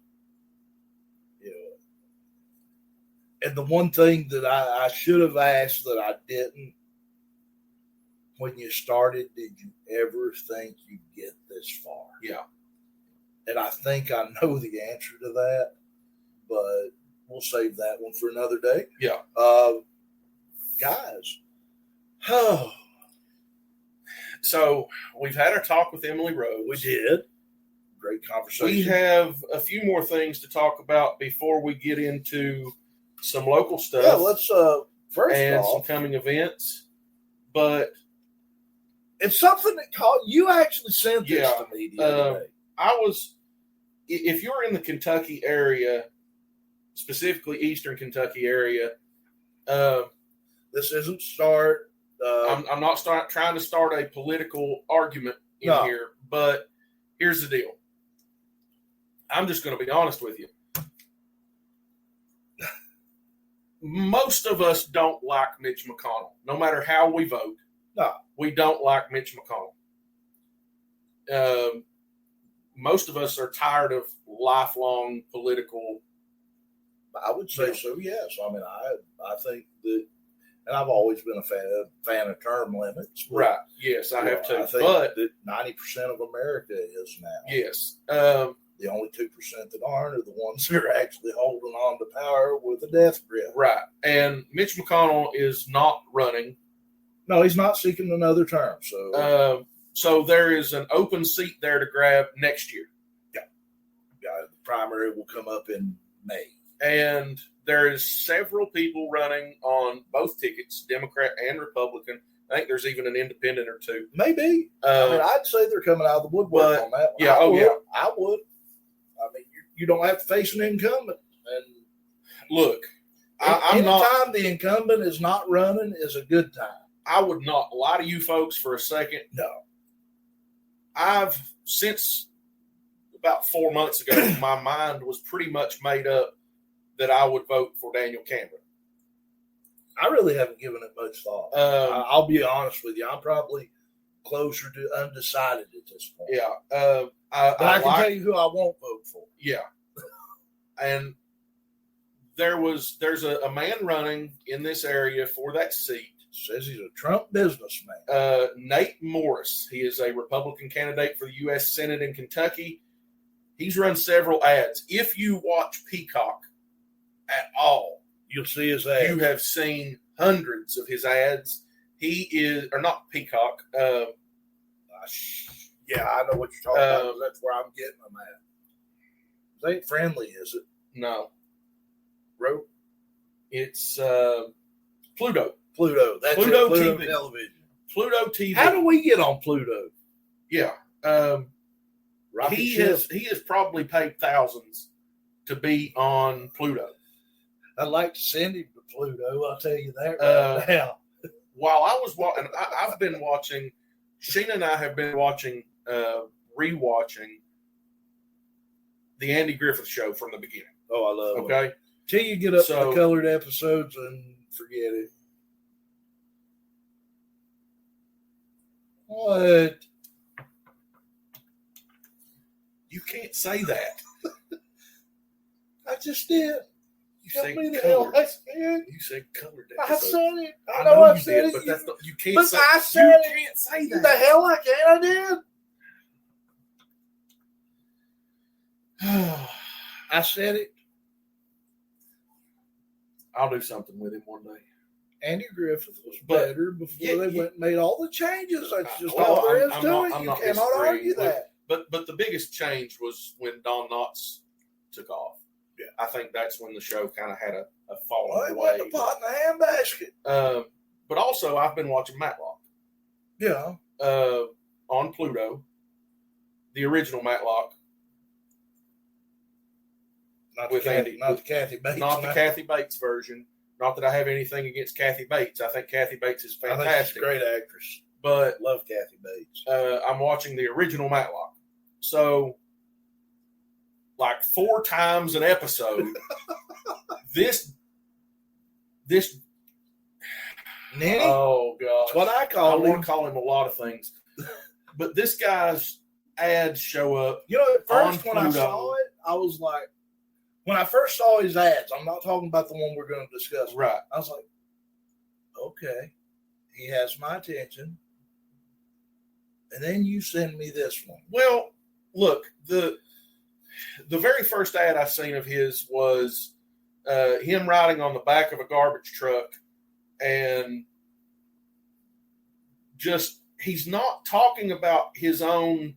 And the one thing that I should have asked that I didn't, when you started, did you ever think you'd get this far?
Yeah.
and I think I know the answer to that, but we'll save that one for another day.
Yeah.
Guys. Oh.
So we've had our talk with Emily Rose.
We did. Great conversation.
We have a few more things to talk about before we get into some local stuff.
Yeah, let's first
and
off,
some coming events. But
it's something that caught you actually sent this to me the other day.
If you're in the Kentucky area, specifically Eastern Kentucky area,
this isn't start.
I'm not trying to start a political argument in here, but here's the deal. I'm just going to be honest with you. Most of us don't like Mitch McConnell. No matter how we vote, we don't like Mitch McConnell. Most of us are tired of lifelong political.
I would say so, yes. I mean, I think that, and I've always been a fan of term limits.
Right. Yes, I have too.
I think that 90% of America is now.
Yes.
The only 2% that aren't are the ones that are actually holding on to power with a death grip.
Right. And Mitch McConnell is not running.
No, he's not seeking another term.
So there is an open seat there to grab next year.
Yeah. The primary will come up in May.
And there is several people running on both tickets, Democrat and Republican. I think there's even an independent or two.
Maybe. I mean, I'd say they're coming out of the woodwork on that one.
Yeah,
I would. I mean, you don't have to face an incumbent. And
look,
anytime the incumbent is not running is a good time.
I would not lie to you folks for a second.
No.
Since about 4 months ago, my mind was pretty much made up that I would vote for Daniel Cameron.
I really haven't given it much thought. I'll be honest with you. I'm probably closer to undecided at this point.
Yeah.
But I can tell you who I won't vote for.
Yeah. And there's a man running in this area for that seat.
Says he's a Trump businessman.
Nate Morris. He is a Republican candidate for the U.S. Senate in Kentucky. He's run several ads. If you watch Peacock at all,
you'll see his ads.
You have seen hundreds of his ads. He is, or not Peacock.
Yeah, I know what you're talking about. That's where I'm getting them at. It ain't friendly, is it?
No.
Rope?
It's Pluto.
Pluto. That's
Pluto
Pluto
TV.
Television.
Pluto TV.
How do we get on Pluto?
Yeah. He has probably paid thousands to be on Pluto.
I'd like to send him to Pluto. I'll tell you that right now.
While I was watching, I've been watching. Sheena and I have been watching, rewatching the Andy Griffith Show from the beginning.
Oh, I love it.
Okay,
till you get up to the colored episodes and forget it. What?
You can't say that.
I just did.
You said
colored. I said.
You said colored
I
episodes.
said it.
I know
I
you
said
did,
it.
but that's not, you can't
but
say.
I said
you
it.
can't say that.
The hell I can. I did. I said it.
I'll do something with him one day.
Andy Griffith was better before they went and made all the changes. That's just
well,
all there is
I'm
to
not-
it.
I'm
You
not
cannot
disagreeing
argue
with-
that.
But the biggest change was when Don Knotts took off.
Yeah.
I think that's when the show kind of had a falling
Well, they
away.
went the pot in the handbasket.
But also, I've been watching Matlock.
Yeah.
On Pluto, the original Matlock.
Not
With
the
Andy.
Not the Kathy Bates.
Not the Kathy Bates version. Not that I have anything against Kathy Bates. I think Kathy Bates is
I think she's
fantastic.
a great actress.
But
Love Kathy Bates.
I'm watching the original Matlock. So, like 4 times an episode, this
Nanny?
oh god,
That's what I
I
call
want
him.
to call him a lot of things, but this guy's ads show up.
You know, at first
on
when I
Pluto.
saw it, I was like, when I first saw his ads, I'm not talking about the one we're going to discuss.
Right.
I was like, okay, he has my attention. And then you send me this one.
Well, look, The very first ad I seen of his was him riding on the back of a garbage truck, and just he's not talking about his own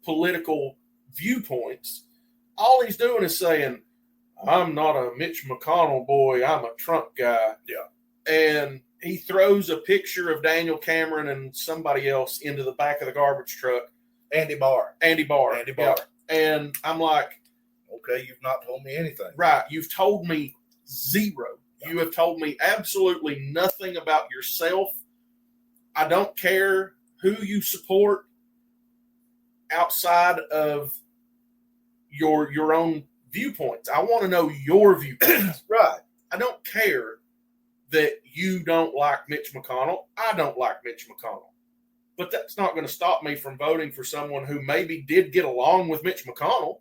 political viewpoints. All he's doing is saying, I'm not a Mitch McConnell boy, I'm a Trump guy.
Yeah.
And he throws a picture of Daniel Cameron and somebody else into the back of the garbage truck.
Andy Barr.
Yeah. And I'm like,
okay, you've not told me anything.
Right. You've told me zero.
Yeah.
You have told me absolutely nothing about yourself. I don't care who you support outside of your own viewpoints. I want to know your viewpoints.
Right.
I don't care that you don't like Mitch McConnell. I don't like Mitch McConnell. But that's not going to stop me from voting for someone who maybe did get along with Mitch McConnell.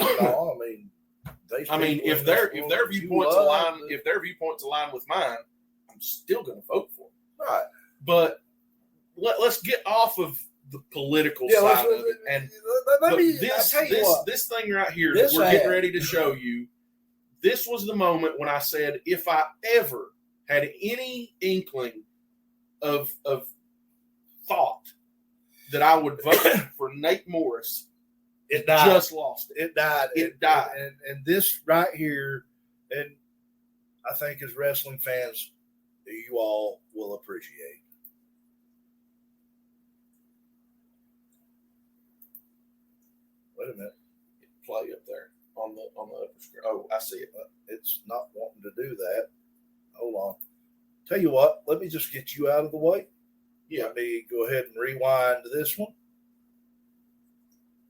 No,
if their viewpoints align with mine, I'm still going to vote for them.
Right.
But let's get off of the political side of it. And this thing right here that we're getting ready to show you, this was the moment when I said, if I ever had any inkling of thought that I would vote for Nate Morris,
it died.
Just lost it.
It died.
It died.
And this right here, and I think as wrestling fans, you all will appreciate. Wait a minute.
Play up there on the upper screen. Oh, I see it.
It's not wanting to do that. Hold on. Tell you what, let me just get you out of the way.
Yeah.
Let me go ahead and rewind to this one.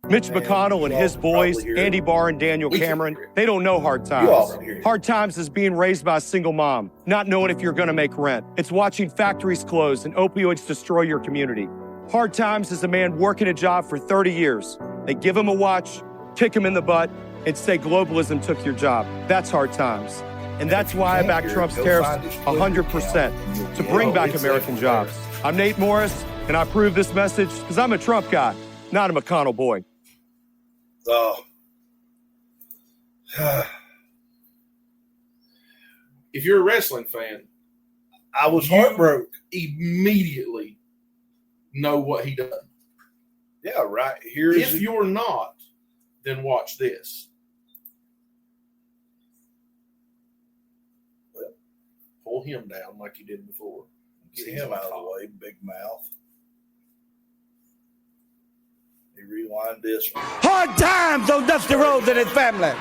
Mitch McConnell and his boys, Andy Barr and Daniel Cameron, they don't know hard times. Hard times is being raised by a single mom, not knowing if you're going to make rent. It's watching factories close and opioids destroy your community. Hard times is a man working a job for 30 years. They give him a watch, kick him in the butt, and say globalism took your job. That's hard times. And that's why I back Trump's tariffs 100% to bring back American jobs. I'm Nate Morris, and I approve this message because I'm a Trump guy, not a McConnell boy.
Oh.
If you're a wrestling fan,
I was heartbroken.
Immediately know what he done.
Yeah, right.
If you're not, then watch this. Well, pull him down like you did before.
Get him out of the way, big mouth. Rewind this one.
Hard times on Dusty Rhodes and his family.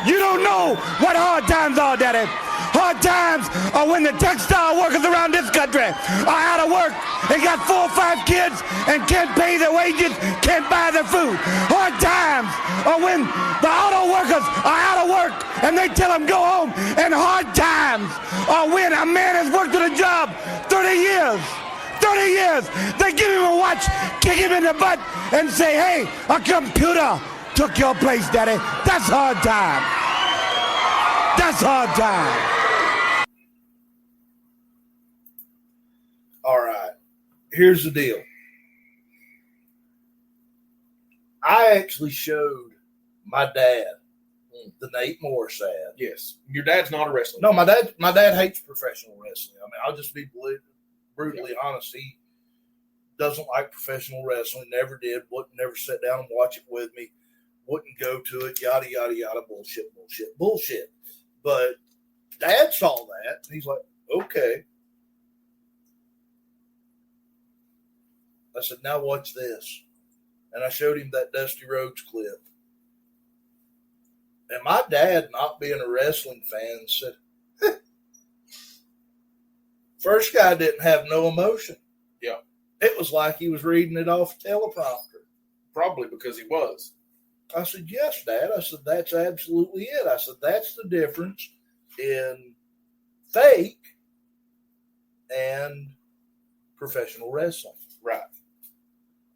You don't know what hard times are, Daddy. Hard times are when the textile workers around this country are out of work and got 4 or 5 kids and can't pay their wages, can't buy their food. Hard times are when the auto workers are out of work and they tell them go home. And hard times are when a man has worked at a job 30 years. 30 years, they give him a watch, kick him in the butt, and say, hey, a computer took your place, Daddy. That's hard time. That's hard time.
All right. Here's the deal. I actually showed my dad the Nate Morris ad.
Yes. Your dad's not a wrestler.
No, my dad hates professional wrestling. I mean, I'll just be brutally honest. He doesn't like professional wrestling, never did, wouldn't never sit down and watch it with me, wouldn't go to it, yada, yada, yada, bullshit. But Dad saw that, and he's like, okay. I said, now watch this. And I showed him that Dusty Rhodes clip. And my dad, not being a wrestling fan, said, first guy didn't have no emotion.
Yeah.
It was like he was reading it off a teleprompter.
Probably because he was.
I said, yes, Dad. I said, that's absolutely it. I said, that's the difference in fake and professional wrestling.
Right.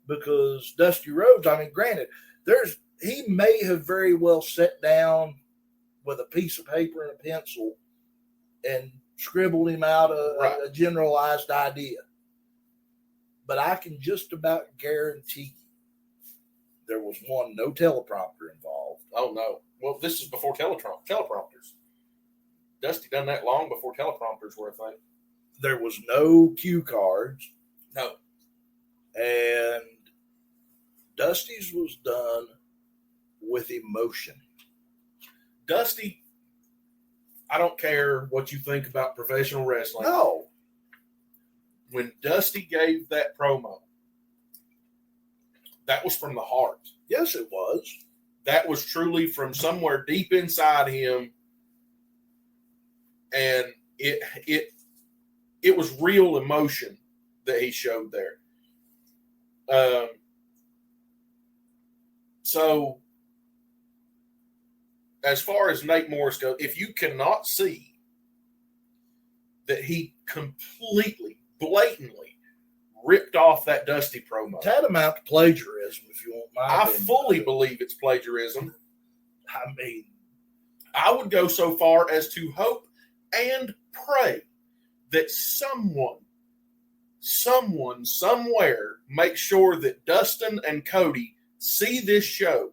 Because Dusty Rhodes, I mean, granted, he may have very well sat down with a piece of paper and a pencil and scribbled him out a generalized idea. But I can just about guarantee there was no teleprompter involved.
Oh, no. Well, this is before teleprompters. Dusty done that long before teleprompters were a thing.
There was no cue cards.
No.
And Dusty's was done with emotion.
Dusty, I don't care what you think about professional wrestling.
No.
When Dusty gave that promo, that was from the heart.
Yes, it was.
That was truly from somewhere deep inside him. And it was real emotion that he showed there. So as far as Nate Morris goes, if you cannot see that he completely, blatantly ripped off that Dusty promo,
tantamount to plagiarism, if you want my opinion.
I fully believe it's plagiarism.
I mean,
I would go so far as to hope and pray that someone, somewhere makes sure that Dustin and Cody see this show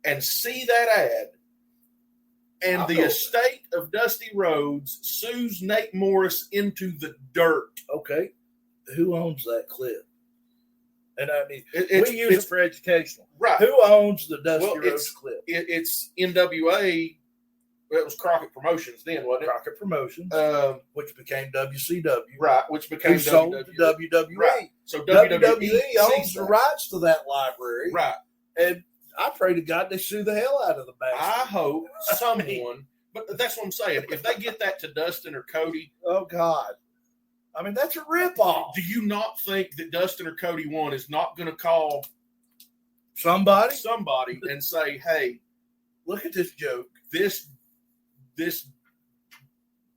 and see that ad, and the estate of Dusty Rhodes sues Nate Morris into the dirt.
Okay. Who owns that clip? And I mean, we use it for educational.
Right.
Who owns the Dusty Rhodes clip?
It's NWA. It was Crockett Promotions then, wasn't it?
Crockett Promotions, which became WCW.
Right, which became
Who sold to WWE.
Right. So
WWE owns the rights to that library.
Right.
And I pray to God they sue the hell out of the bastard.
I hope someone, but that's what I'm saying. If they get that to Dustin or Cody.
Oh, God. I mean, that's a ripoff.
Do you not think that Dustin or Cody one is not going to call
somebody
and say, hey,
look at this joke.
This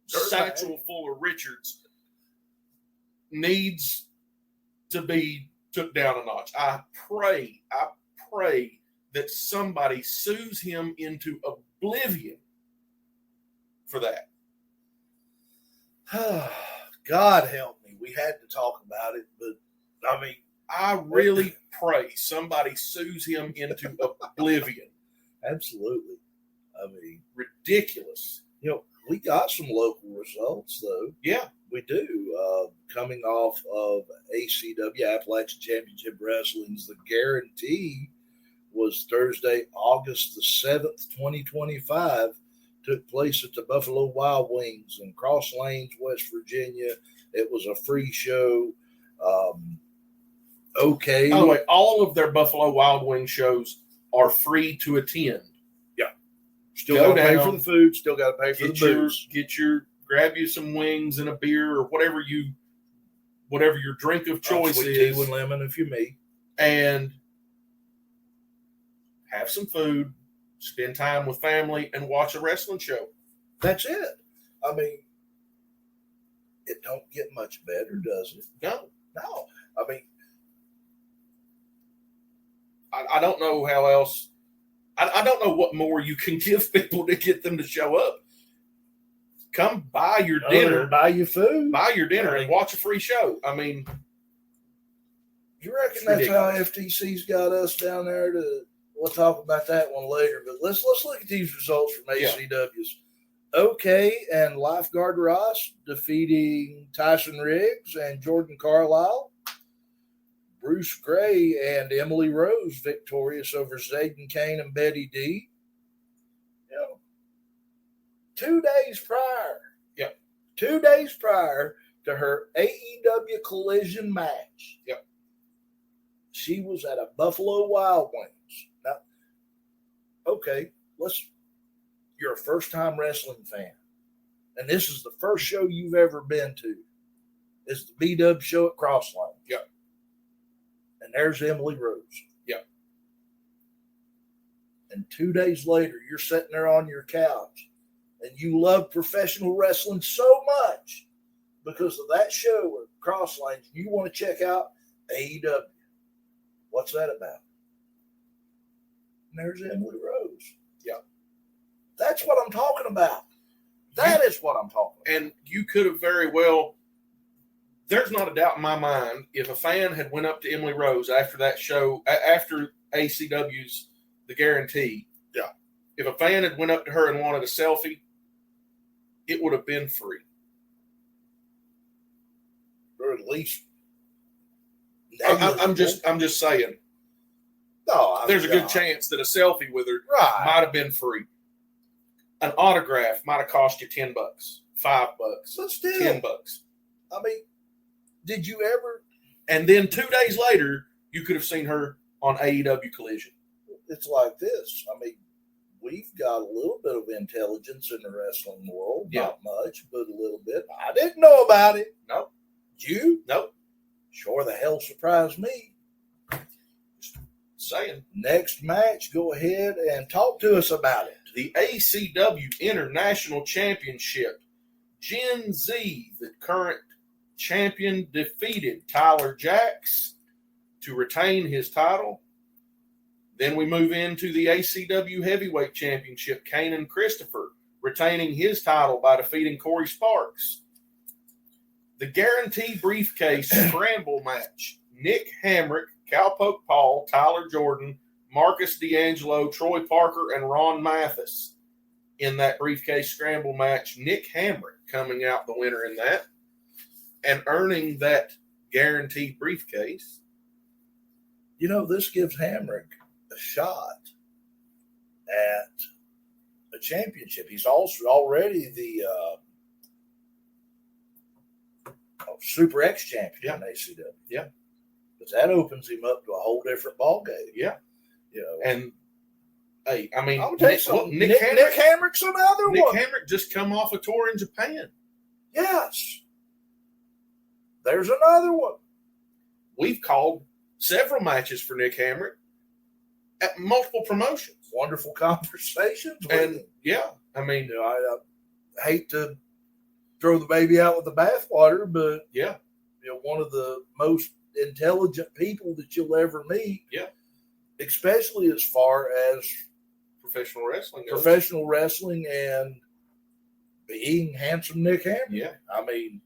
satchel full of Richards needs to be took down a notch. I pray that somebody sues him into oblivion for that.
God help me. We had to talk about it, but I mean,
I really pray somebody sues him into oblivion.
Absolutely. I mean,
ridiculous.
You know, we got some local results, though.
Yeah,
we do. Coming off of ACW, Appalachian Championship Wrestling's The Guarantee was Thursday, August the 7th, 2025. Took place at the Buffalo Wild Wings in Cross Lanes, West Virginia. It was a free show. Okay.
By the way, all of their Buffalo Wild Wings shows are free to attend.
Still got to pay for the food. Still got to pay for the booze.
Grab you some wings and a beer or whatever your drink of choice
sweet
is.
Tea with lemon if you me.
And have some food, spend time with family, and watch a wrestling show.
That's it. I mean, it don't get much better, does it?
No.
I mean,
I don't know how else. I don't know what more you can give people to get them to show up. Come buy your dinner.
Buy your food.
Buy your dinner and watch a free show. I mean.
You reckon that's how FTC's got us down there to... We'll talk about that one later. But let's look at these results from ACW's. OK and Lifeguard Ross defeating Tyson Riggs and Jordan Carlisle. Bruce Gray and Emily Rose victorious over Zayden Kane and Betty D. 2 days prior.
Yep.
2 days prior to her AEW Collision match.
Yep.
She was at a Buffalo Wild Wings. Now, okay, you're a first-time wrestling fan. And this is the first show you've ever been to. It's the B-Dub show at Crossline.
Yep.
And there's Emily Rose.
Yep.
And 2 days later, you're sitting there on your couch and you love professional wrestling so much because of that show at Crosslanes. You want to check out AEW. What's that about? And there's Emily Rose.
Yeah.
That's what I'm talking about. That is what I'm talking about.
And you could have very well, there's not a doubt in my mind, if a fan had went up to Emily Rose after that show, after ACW's The Guarantee, if a fan had went up to her and wanted a selfie, it would have been free.
Or at least
I'm just saying.
No,
there's a good chance that a selfie with her might have been free. An autograph might have cost you $10, $5,
but still,
$10.
I mean, did you ever?
And then 2 days later, you could have seen her on AEW Collision.
It's like this. I mean, we've got a little bit of intelligence in the wrestling world. Not much, but a little bit. I didn't know about it.
No.
Did you?
No.
Sure the hell surprised me.
Just saying.
Next match, go ahead and talk to us about it.
The ACW International Championship. Gen Z, the current champion, defeated Tyler Jacks to retain his title. Then we move into the ACW Heavyweight Championship. Kanan Christopher retaining his title by defeating Corey Sparks. The Guarantee Briefcase Scramble match. Nick Hamrick, Cowpoke Paul, Tyler Jordan, Marcus D'Angelo, Troy Parker, and Ron Mathis. In that Briefcase Scramble match, Nick Hamrick coming out the winner in that and earning that Guaranteed briefcase.
You know, this gives Hamrick a shot at a championship. He's also already the Super X champion in ACW.
Yeah.
But that opens him up to a whole different ballgame.
Yeah.
You know,
and hey, I mean,
I'll tell you something. Nick Hamrick's another one.
Nick Hamrick just come off a tour in Japan.
Yes. There's another one.
We've called several matches for Nick Hamrick at multiple promotions.
Wonderful conversations with
and
him.
Yeah, I mean,
you know, I hate to throw the baby out with the bathwater, but
yeah,
you know, one of the most intelligent people that you'll ever meet.
Yeah,
especially as far as
professional wrestling goes.
Professional wrestling and being handsome Nick Hamrick.
Yeah,
I mean,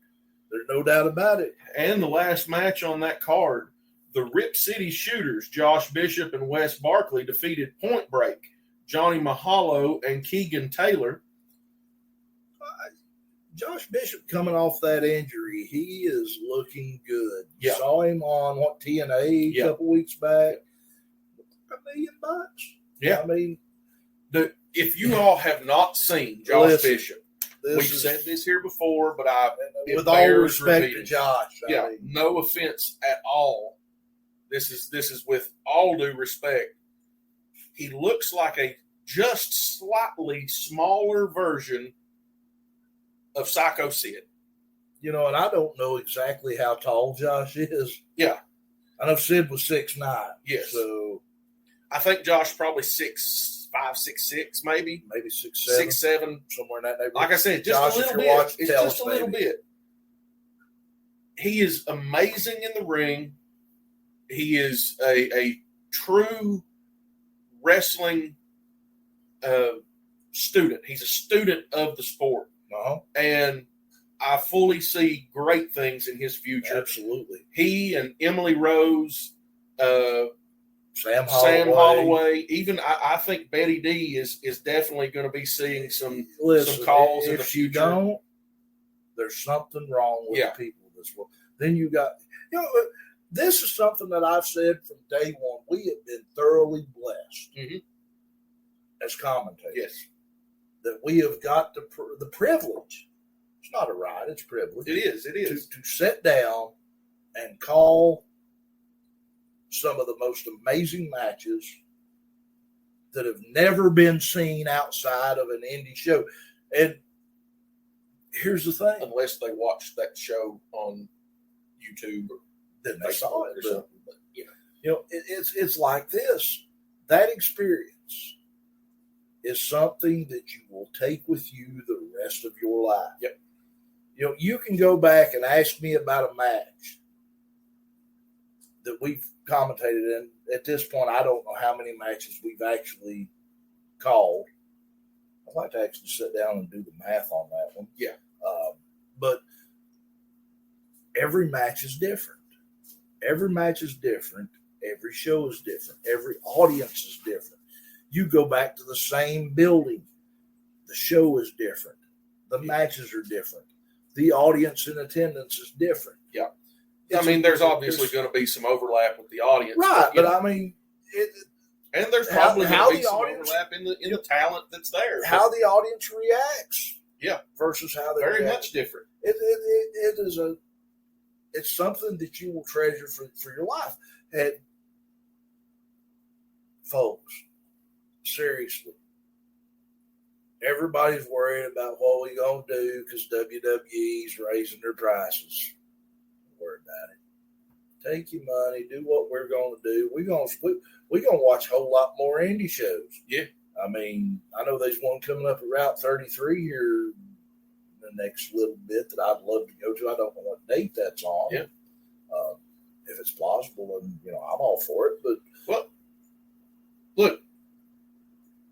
there's no doubt about it.
And the last match on that card, the Rip City Shooters, Josh Bishop and Wes Barkley, defeated Point Break, Johnny Mahalo and Keegan Taylor.
Josh Bishop coming off that injury, he is looking good.
Yeah.
Saw him on TNA a couple weeks back. $1 million.
Yeah.
I mean,
if you all have not seen Josh Bishop, we've said this here before, but
with all respect to Josh,
I mean, no offense at all. This is with all due respect. He looks like a just slightly smaller version of Psycho Sid.
You know, and I don't know exactly how tall Josh is.
Yeah.
I know Sid was 6'9".
Yes.
So
I think Josh probably 6'5", 6'6", maybe
6'7",
6'7",
somewhere in that neighborhood.
Like I said, just
Josh,
a little bit. It's just a little bit. He is amazing in the ring. He is a true wrestling student. He's a student of the sport.
Uh-huh.
And I fully see great things in his future.
Absolutely.
He and Emily Rose,
Sam
Holloway, even I think Betty D is definitely going to be seeing some calls in the future.
There's something wrong with the people of this world. Then you got, this is something that I've said from day one. We have been thoroughly blessed as commentators.
Yes.
That we have got the privilege. It's not a right, it's a privilege.
It is.
To sit down and call some of the most amazing matches that have never been seen outside of an indie show. And here's the thing.
Unless they watched that show on YouTube or
then they saw it or something. But, it's like this. That experience is something that you will take with you the rest of your life.
Yep.
You can go back and ask me about a match that we've commentated in. At this point, I don't know how many matches we've actually called. I'd like to actually sit down and do the math on that one.
Yeah.
But every match is different. Every match is different. Every show is different. Every audience is different. You go back to the same building. The show is different. The matches are different. The audience in attendance is different.
Yeah. There's obviously going to be some overlap with the audience.
Right, but
and there's probably going to be some overlap in the talent that's there.
How the audience reacts.
Yeah.
Versus how they
very
react.
much different.
It's something that you will treasure for your life. And folks, seriously, everybody's worried about what we gonna do because WWE's raising their prices. Don't worry about it. Take your money, do what we're gonna do. We're gonna watch a whole lot more indie shows.
Yeah.
I know there's one coming up at Route 33 here the next little bit that I'd love to go to. I don't know what date that's on.
Yeah.
If it's plausible, and I'm all for it. But
look,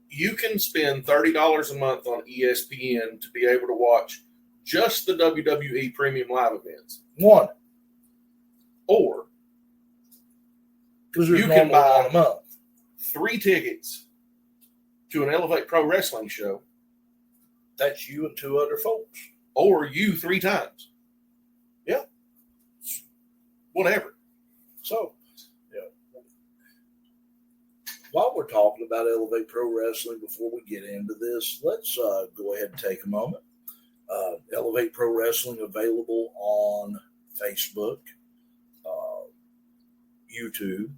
you can spend $30 a month on ESPN to be able to watch just the WWE Premium Live events.
One,
or
because you can buy a month
3 tickets to an Elevate Pro Wrestling show.
That's you and 2 other folks.
Or you 3 times.
Yeah.
Whatever.
So, while we're talking about Elevate Pro Wrestling, before we get into this, let's go ahead and take a moment. Elevate Pro Wrestling available on Facebook, YouTube,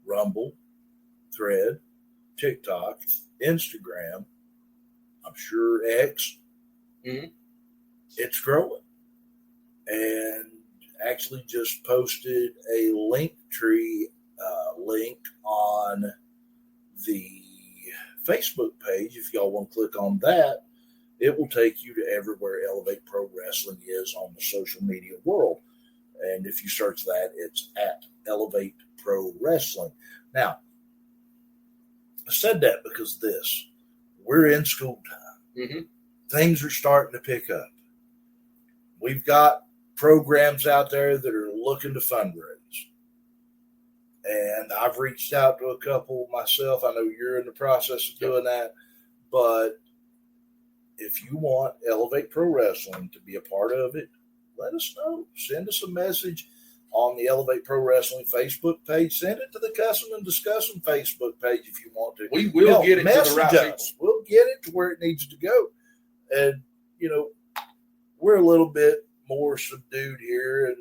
Rumble, Thread, TikTok, Instagram, I'm sure X.
Mm-hmm.
It's growing. And actually just posted a Linktree link on the Facebook page. If y'all want to click on that, it will take you to everywhere Elevate Pro Wrestling is on the social media world. And if you search that, it's at Elevate Pro Wrestling. Now, I said that because we're in school time.
Mm-hmm.
Things are starting to pick up. We've got programs out there that are looking to fundraise. And I've reached out to a couple myself. I know you're in the process of doing that. But if you want Elevate Pro Wrestling to be a part of it, let us know. Send us a message on the Elevate Pro Wrestling Facebook page. Send it to the Cussin Discussin Facebook page if you want to.
We will get it to the right people.
We'll get it to where it needs to go. And, we're a little bit more subdued here, and,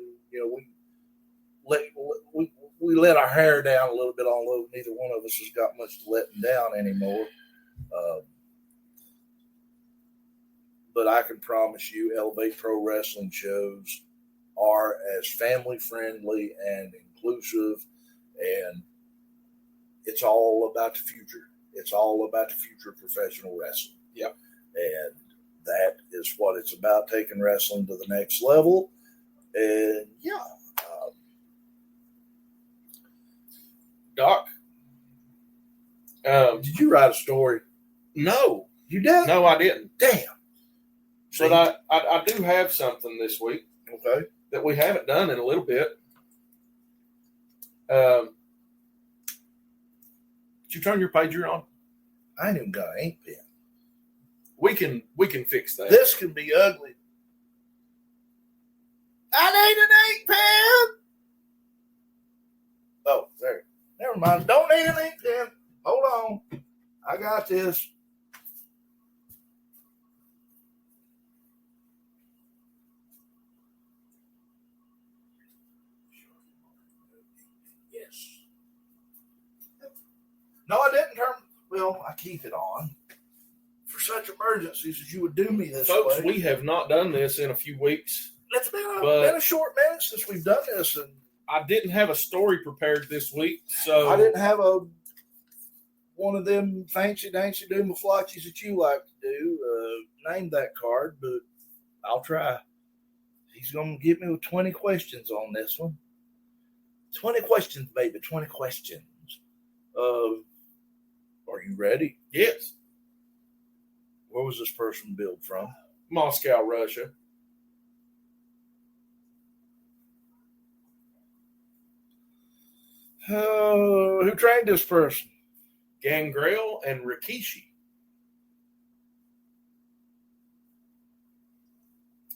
we let our hair down a little bit, although neither one of us has got much to letting down anymore. But I can promise you Elevate Pro Wrestling shows are as family-friendly and inclusive, and it's all about the future. It's all about the future of professional wrestling.
Yeah.
And that is what it's about, taking wrestling to the next level. And,
Doc,
did you write a story?
No.
You did?
No, I didn't.
Damn.
But I do have something this week.
Okay.
That we haven't done in a little bit. Did you turn your pager on?
I ain't even got an ink pen.
We can fix that.
This can be ugly. I need an ink pen. Oh, there. Never mind. Don't need an ink pen. Hold on. I got this. Yes. No, I didn't turn. Well, I keep it on for such emergencies as you would do me this
Folks,
way.
we have not done this in a few weeks.
It's been a short minute since we've done this, and
I didn't have a story prepared this week, so
I didn't have one of them fancy dancy doomaflotchies that you like to do. Name that card, but I'll try. He's going to get me with 20 questions on this one. 20 questions, baby. 20 questions. Are you ready?
Yes.
Where was this person billed from?
Moscow, Russia.
Who trained this person?
Gangrel and Rikishi.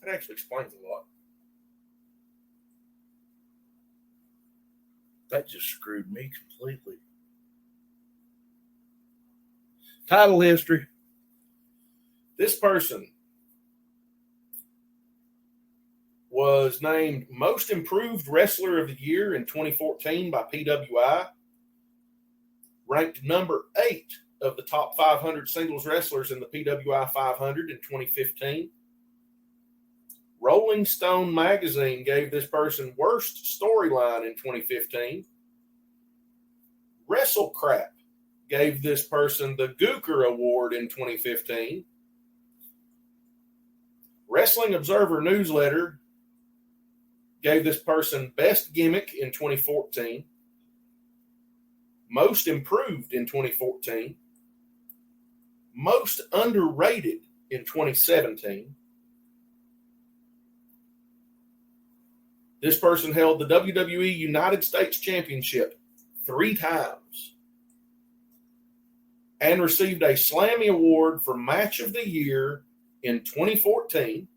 That actually explains a lot.
That just screwed me completely. Title history.
This person was named Most Improved Wrestler of the Year in 2014 by PWI. Ranked number 8 of the top 500 singles wrestlers in the PWI 500 in 2015. Rolling Stone magazine gave this person worst storyline in 2015. WrestleCrap gave this person the Gooker Award in 2015. Wrestling Observer Newsletter gave this person Best Gimmick in 2014. Most Improved in 2014. Most Underrated in 2017. This person held the WWE United States Championship 3 times and received a Slammy Award for Match of the Year in 2014.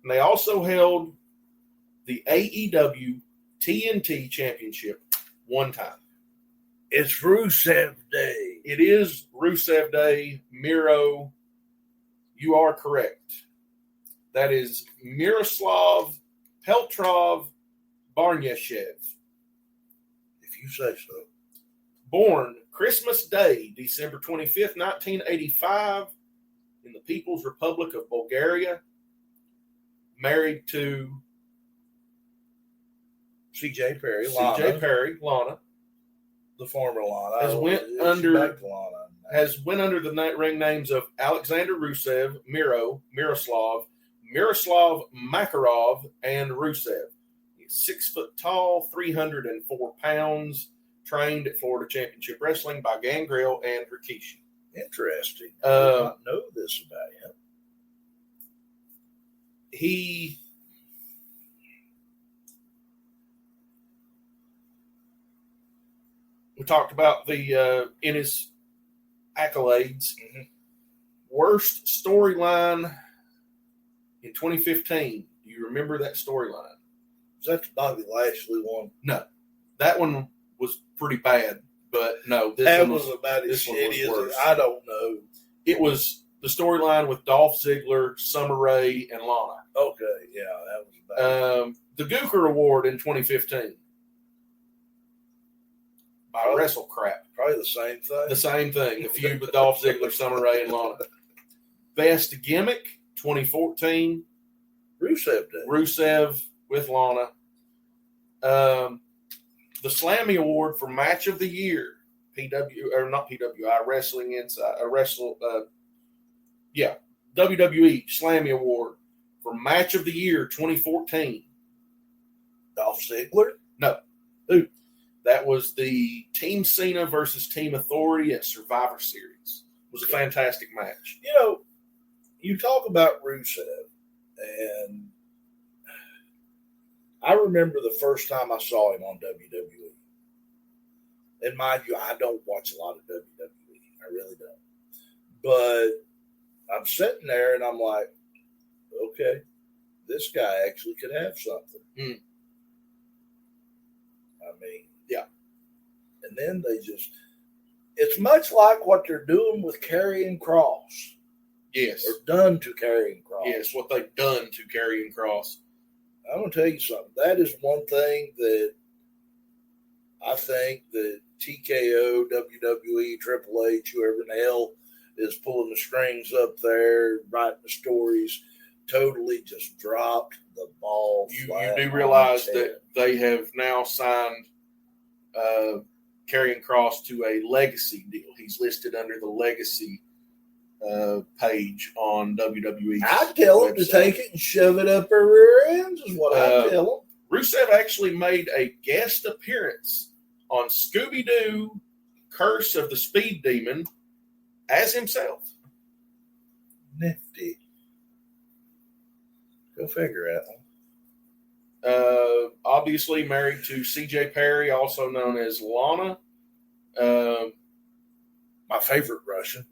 And they also held the AEW TNT Championship 1 time.
It's Rusev Day.
It is Rusev Day. Miro, you are correct. That is Miroslav Petrov Barnyashev.
If you say so.
Born Christmas Day, December 25th, 1985, in the People's Republic of Bulgaria. Married to
C.J. Perry,
Lana.
The former Lana.
Has went under the ring names of Alexander Rusev, Miroslav Makarov, and Rusev. He's 6 foot tall, 304 pounds, trained at Florida Championship Wrestling by Gangrel and Rikishi.
Interesting. I did not know this about him.
We talked about the in his accolades.
Mm-hmm.
Worst storyline in 2015. Do you remember that storyline?
Is that the Bobby Lashley one?
No, that one was pretty bad. But no,
that was about as shitty as I don't know.
It was the storyline with Dolph Ziggler, Summer Rae, and Lana.
Okay, yeah, that was bad.
The Gooker Award in 2015 by WrestleCrap.
Probably the same thing.
The same thing. The feud with Dolph Ziggler, Summer Rae, and Lana. Best Gimmick 2014.
Rusev Day.
Rusev with Lana. The Slammy Award for Match of the Year. PWI Wrestling Inside. WWE Slammy Award for Match of the Year 2014.
Dolph Ziggler?
No. Who? That was the Team Cena versus Team Authority at Survivor Series. It was a fantastic match.
You know, you talk about Rusev, and I remember the first time I saw him on WWE. And mind you, I don't watch a lot of WWE. I really don't. But I'm sitting there and I'm like, okay, this guy actually could have something.
Mm.
I mean,
yeah.
And then it's much like what they're doing with Karrion Kross.
Yes.
Or done to Karrion Kross.
Yes, what they've done to Karrion Kross.
I'm going to tell you something. That is one thing that I think that TKO, WWE, Triple H, whoever in the hell is pulling the strings up there, writing the stories, totally just dropped the ball.
You do realize that they have now signed Karrion Kross to a legacy deal. He's listed under the legacy page on WWE.
I'd tell him to take it and shove it up her rear ends is what I'd tell him.
Rusev actually made a guest appearance on Scooby-Doo Curse of the Speed Demon as himself.
Nifty. Go figure out.
Obviously married to C.J. Perry, also known as Lana.
My favorite Russian.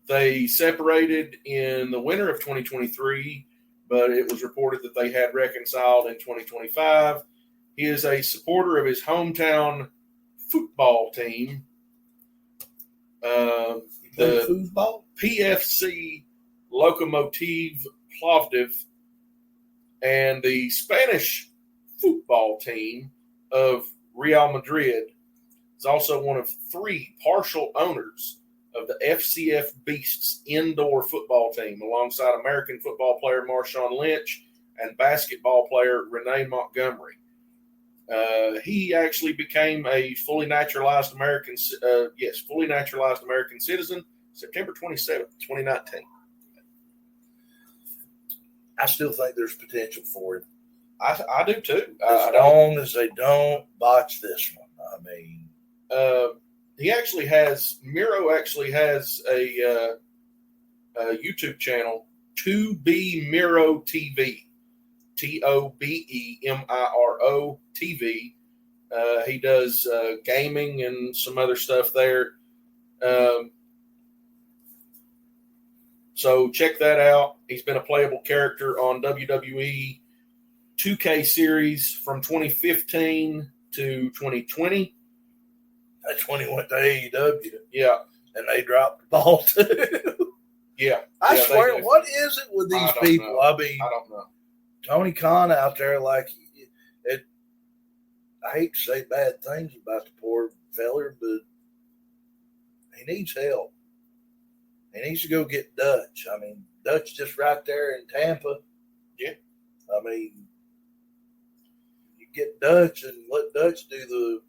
They separated in the winter of 2023, but it was reported that they had reconciled in 2025. He is a supporter of his hometown football team, the
football?
PFC Lokomotiv Plovdiv, and the Spanish football team of Real Madrid. Is also one of 3 partial owners of the FCF Beasts indoor football team, alongside American football player Marshawn Lynch and basketball player Renee Montgomery. He actually became a fully naturalized American citizen September 27th, 2019.
I still think there's potential for him.
I do too.
As long as they don't botch this one. I mean,
Miro actually has a YouTube channel, 2B Miro TV, TOBEMIRO TV. He does gaming and some other stuff there. So check that out. He's been a playable character on WWE 2K series from 2015 to 2020.
That's when he went to AEW.
Yeah.
And they dropped the ball too.
Yeah.
I swear, what is it with these people?
Know.
I mean,
I don't know.
Tony Khan out there, like, I hate to say bad things about the poor feller, but he needs help. He needs to go get Dutch. I mean, Dutch just right there in Tampa.
Yeah.
I mean, you get Dutch and let Dutch do the.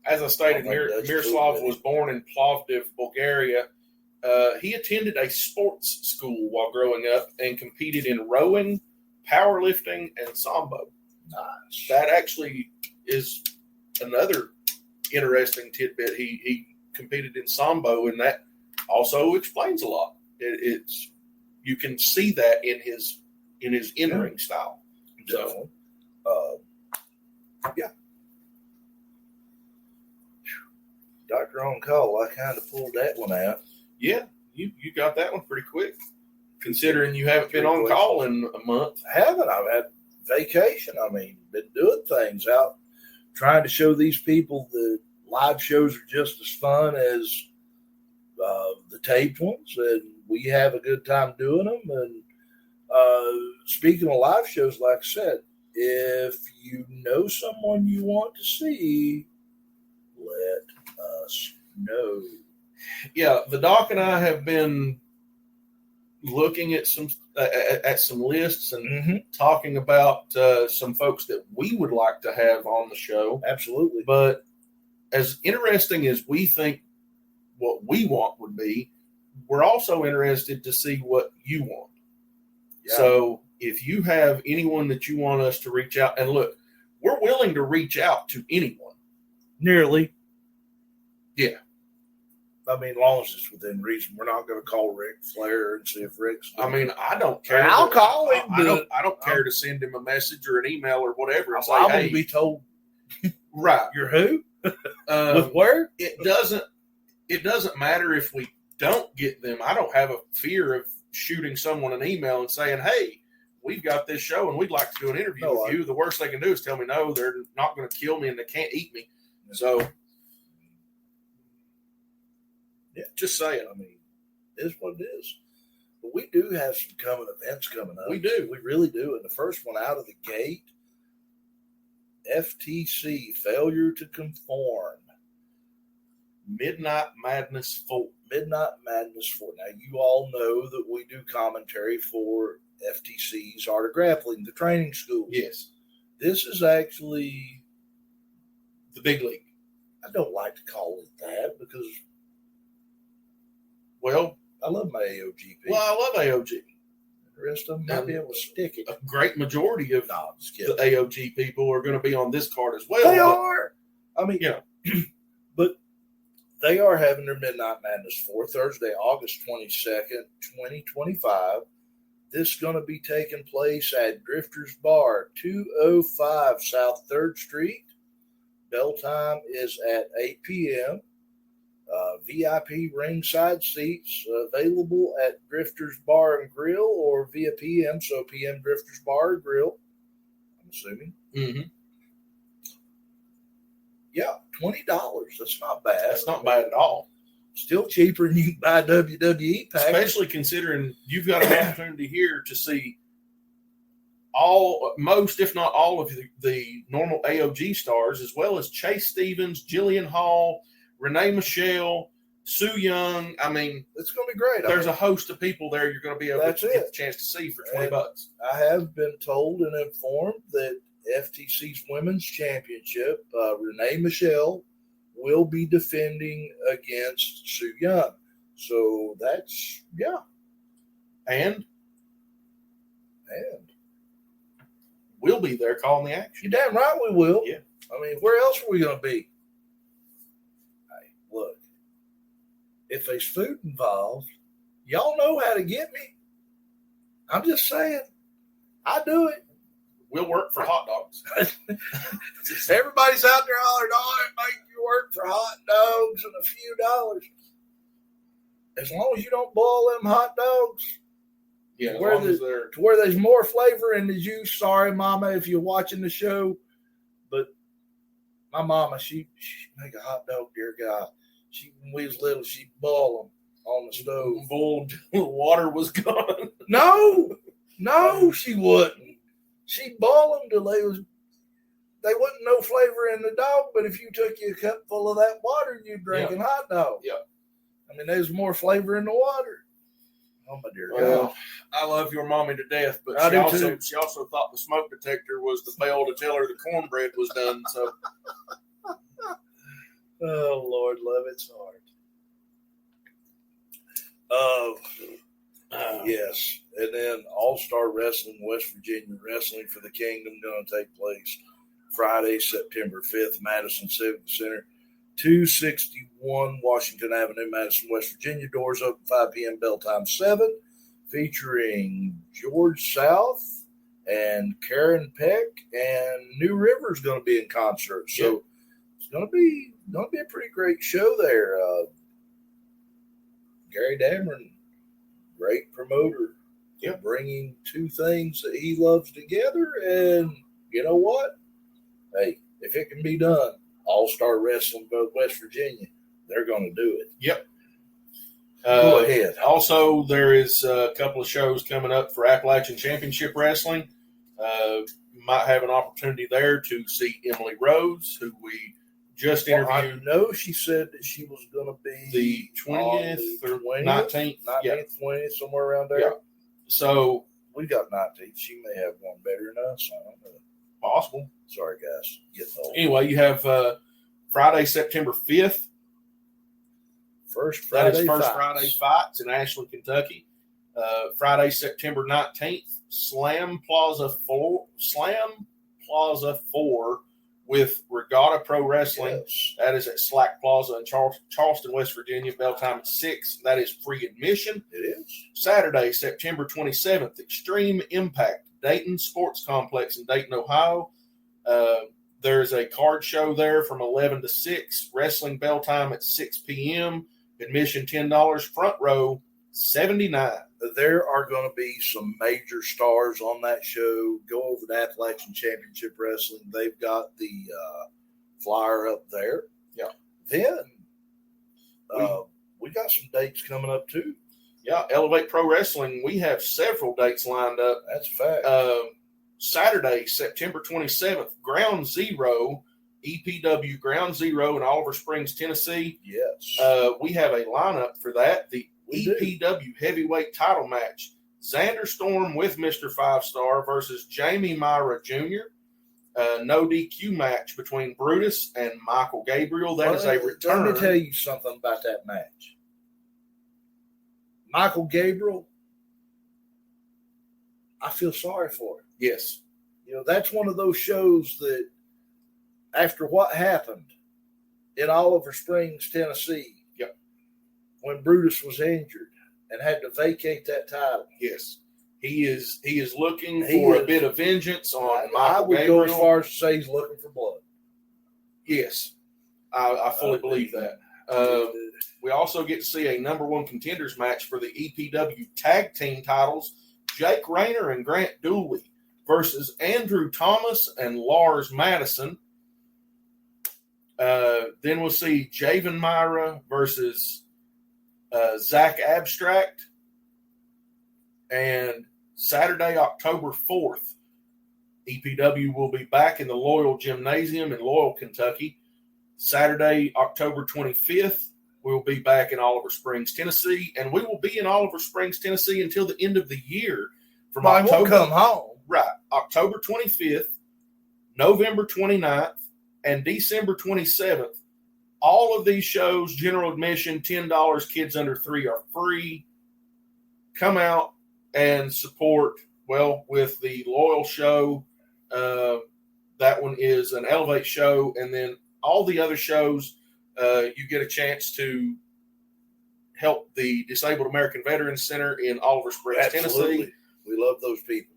As I stated, Miroslav was born in Plovdiv, Bulgaria. He attended a sports school while growing up and competed in rowing, powerlifting, and sambo.
Nice.
That actually is another interesting tidbit. He competed in sambo, and that also explains a lot. You can see that in his in-ring style. So,
yeah. Doctor on call. I kind of pulled that one out.
Yeah, you got that one pretty quick, considering you haven't been on call in a month.
I haven't. I've had vacation. I mean, been doing things out, trying to show these people that live shows are just as fun as the taped ones, and we have a good time doing them. And speaking of live shows, like I said, if you know someone you want to see, let us know.
Yeah, the doc and I have been looking at some lists and talking about some folks that we would like to have on the show.
Absolutely.
But as interesting as we think what we want would be, we're also interested to see what you want. Yeah. So if you have anyone that you want us to reach out, and look, we're willing to reach out to anyone.
Nearly.
Yeah.
I mean, as long as it's within reason, we're not going to call Ric Flair and see if Rick's.
I mean, I don't care.
I'll call him.
I don't care to send him a message or an email or whatever. And say,
I'm
hey,
going to be told.
Right.
You're who? With where?
It doesn't matter if we don't get them. I don't have a fear of shooting someone an email and saying, hey, we've got this show and we'd like to do an interview with you. The worst they can do is tell me no, they're not going to kill me and they can't eat me. So,
yeah, just saying. I mean, it is what it is. But we do have some events coming up.
We do.
We really do. And the first one out of the gate, FTC, failure to conform.
Midnight Madness 4.
Midnight Madness 4. Now, you all know that we do commentary for FTC's Art of Grappling, the training school.
Yes.
This is actually
the big league.
I don't like to call it that because,
well,
I love my AOG people.
Well, I love AOG.
The rest of them might be able to stick it.
A great majority of the AOG people are going to be on this card as well.
They are. I mean,
yeah.
But they are having their Midnight Madness 4 Thursday, August 22nd, 2025. This is going to be taking place at Drifter's Bar, 205 South 3rd Street. Bell time is at 8 p.m. VIP ringside seats available at Drifter's Bar and Grill or via PM. So PM Drifter's Bar and Grill, I'm assuming.
Mm-hmm.
Yeah, $20. That's not bad.
That's not bad at all.
Still cheaper than you can buy WWE package.
Especially considering you've got an opportunity here to see most, if not all, of the normal AOG stars, as well as Chase Stevens, Jillian Hall, Renee Michelle, Sue Young. I mean,
it's going to be great.
There's a host of people there you're going to be able to get the chance to see for $20.
I have been told and informed that FTC's Women's Championship, Renee Michelle will be defending against Sue Young. So that's, yeah.
And we'll be there calling the action.
You're damn right we will.
Yeah.
I mean, where else are we going to be? Hey, look, if there's food involved, y'all know how to get me. I'm just saying, I do it.
We'll work for hot dogs.
Everybody's out there hollering, oh, it makes you work for hot dogs and a few dollars. As long as you don't boil them hot dogs.
Yeah,
to where there's more flavor in the juice. Sorry, Mama, if you're watching the show. But my mama, she make a hot dog, dear God. When we was little, she'd boil them on the stove.
Boiled water was gone.
No, she wouldn't. She'd boil them till they wasn't no flavor in the dog, but if you took you a cup full of that water, you'd drinking hot dog.
Yeah.
I mean, there's more flavor in the water. Oh, my dear
God.
God.
I love your mommy to death, but she also thought the smoke detector was the bell to tell her the cornbread was done. So,
oh, Lord, love its heart. Yes. And then All-Star Wrestling, West Virginia Wrestling for the Kingdom going to take place Friday, September 5th, Madison Civic Center, 261 Washington Avenue, Madison, West Virginia. Doors open 5 p.m., bell time 7, featuring George South and Karen Peck, and New River's going to be in concert. So it's going to be a pretty great show there. Gary Dameron, great promoter.
Yeah.
Bringing two things that he loves together, and you know what? Hey, if it can be done, All-Star Wrestling, West Virginia, they're going to do it.
Yep.
Go ahead.
Also, there is a couple of shows coming up for Appalachian Championship Wrestling. Might have an opportunity there to see Emily Rose, who we just interviewed.
I know she said that she was going to be
the 20th or 19th.
19th, 20th, somewhere around there.
Yeah. So
we got 19th. She may have one better than us. I don't know.
Possible.
Sorry, guys. Getting old.
Anyway, you have Friday, September 5th.
First Friday
fights in Ashland, Kentucky. Friday, September 19th, Slam Plaza 4 with Regatta Pro Wrestling.
Yes.
That is at Slack Plaza in Charleston, West Virginia. Bell time at 6. That is free admission.
It is.
Saturday, September 27th, Extreme Impact, Dayton Sports Complex in Dayton, Ohio. There's a card show there from 11 to 6. Wrestling bell time at 6 p.m. Admission $10. Front row $79.
There are going to be some major stars on that show. Go over to Appalachian Championship Wrestling. They've got the flyer up there.
Yeah.
Then we got some dates coming up too.
Yeah, Elevate Pro Wrestling. We have several dates lined up.
That's a fact.
Saturday, September 27th, Ground Zero, EPW Ground Zero in Oliver Springs, Tennessee.
Yes.
We have a lineup for that. The EPW Heavyweight Title Match. Xander Storm with Mr. 5-Star versus Jamie Myra Jr. No DQ match between Brutus and Michael Gabriel. That is a return.
Let me tell you something about that match. Michael Gabriel, I feel sorry for him.
Yes.
You know, that's one of those shows that after what happened in Oliver Springs, Tennessee,
yep,
when Brutus was injured and had to vacate that title.
Yes. He is looking for a bit of vengeance on Michael
I would
Gabriel.
go as far as to say he's looking for blood.
Yes, I fully believe that. We also get to see a number one contenders match for the EPW tag team titles. Jake Rayner and Grant Dooley versus Andrew Thomas and Lars Madison. Then we'll see Javen Myra versus Zach Abstract. And Saturday, October 4th, EPW will be back in the Loyal Gymnasium in Loyal, Kentucky. Saturday, October 25th, we will be back in Oliver Springs, Tennessee, and we will be in Oliver Springs, Tennessee until the end of the year. From October,
won't come home.
Right. October 25th, November 29th, and December 27th. All of these shows, general admission, $10, kids under 3 are free. Come out and support, with the Loyal show. That one is an Elevate show, and then all the other shows, you get a chance to help the Disabled American Veterans Center in Oliver Springs, Tennessee.
We love those people.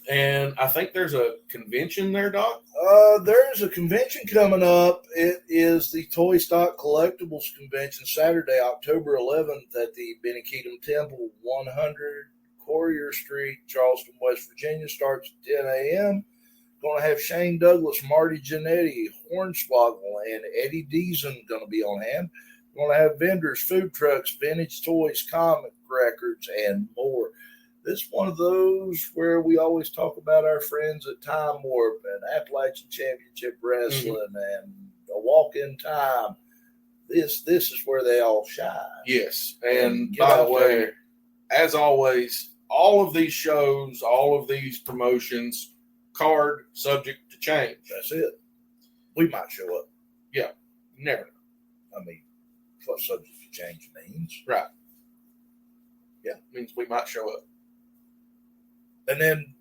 And I think there's a convention there, Doc?
There's a convention coming up. It is the Toy Stock Collectibles Convention, Saturday, October 11th at the Benny Keatum Temple, 100 Courier Street, Charleston, West Virginia. Starts at 10 a.m. Going to have Shane Douglas, Marty Jannetty, Hornswoggle, and Eddie Deason going to be on hand. Going to have vendors, food trucks, vintage toys, comic records, and more. This is one of those where we always talk about our friends at Time Warp and Appalachian Championship Wrestling and A Walk in Time. This is where they all shine.
Yes. And by the way, as always, all of these shows, all of these promotions, card subject to change.
That's it. We might show up.
Yeah. Never know.
I mean, that's what subject to change means.
Right.
Yeah.
It means we might show up.
And then,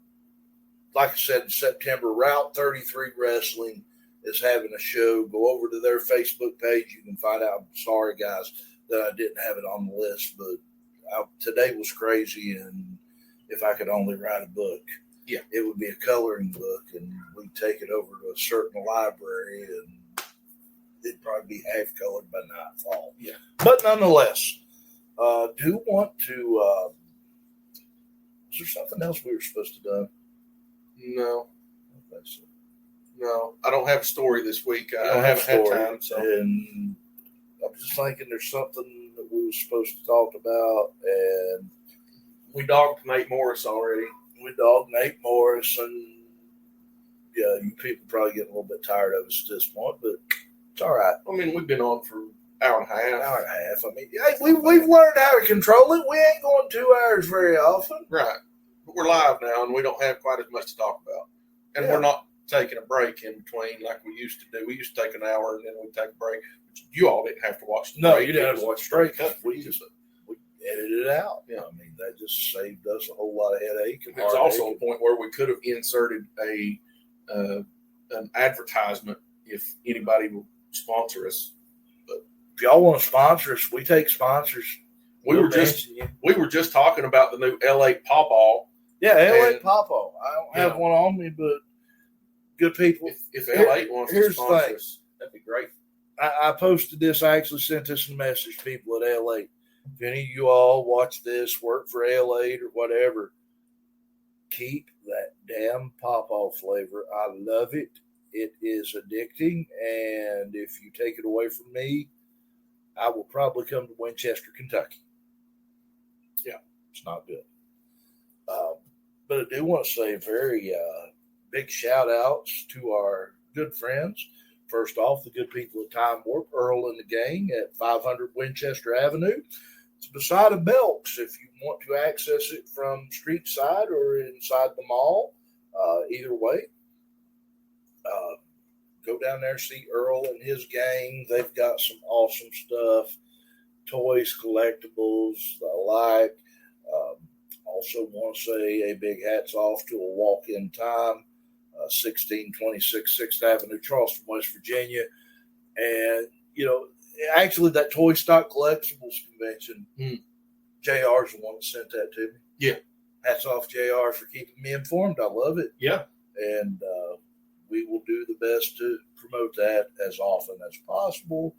like I said, in September, Route 33 Wrestling is having a show. Go over to their Facebook page. You can find out. I'm sorry, guys, that I didn't have it on the list, but today was crazy. And if I could only write a book, it would be a coloring book, and we'd take it over to a certain library, and it'd probably be half colored by nightfall.
Yeah.
But nonetheless, do want to. Is there something else we were supposed to do?
No.
I think so.
No, I don't have a story this week. I haven't had time. So.
And I'm just thinking there's something that we were supposed to talk about, and
we dogged Nate Morris already.
We dogged Nate Morris, and you people probably getting a little bit tired of us at this point, but it's all right.
I mean, we've been on for an hour and a half.
I mean, we've learned how to control it. We ain't going 2 hours very often.
Right. But we're live now, and we don't have quite as much to talk about. And we're not taking a break in between like we used to do. We used to take an hour, and then we'd take a break. You all didn't have to watch the break.
No, you didn't have to watch straight cut. We edited it out. Yeah. I mean, that just saved us a whole lot of headache.
There's also a point where we could have inserted an advertisement if anybody will sponsor us. But
if y'all want to sponsor us, we take sponsors.
We were just talking about the new L8 Pawpaw.
Yeah, L8 Pawpaw. I don't have one on me, but good people.
If L8 wants to sponsor us, that'd be great.
I posted this. I actually sent this message to people at L8. If any of you all watch this, work for L8 or whatever, keep that damn pawpaw flavor. I love it. It is addicting, and if you take it away from me, I will probably come to Winchester, Kentucky. Yeah, it's not good. But I do want to say very big shout-outs to our good friends. First off, the good people at Time Warp, Earl and the gang at 500 Winchester Avenue. It's beside a Belk's if you want to access it from street side or inside the mall. Either way, go down there, see Earl and his gang. They've got some awesome stuff, toys, collectibles, the like. Also want to say a big hats off to A Walk in Time, 1626 6th Avenue, Charleston, West Virginia. And, actually that Toy Stock Collectibles Convention, JR's the one that sent that to me.
Yeah.
hats off JR for keeping me informed. I love it.
Yeah.
And we will do the best to promote that as often as possible.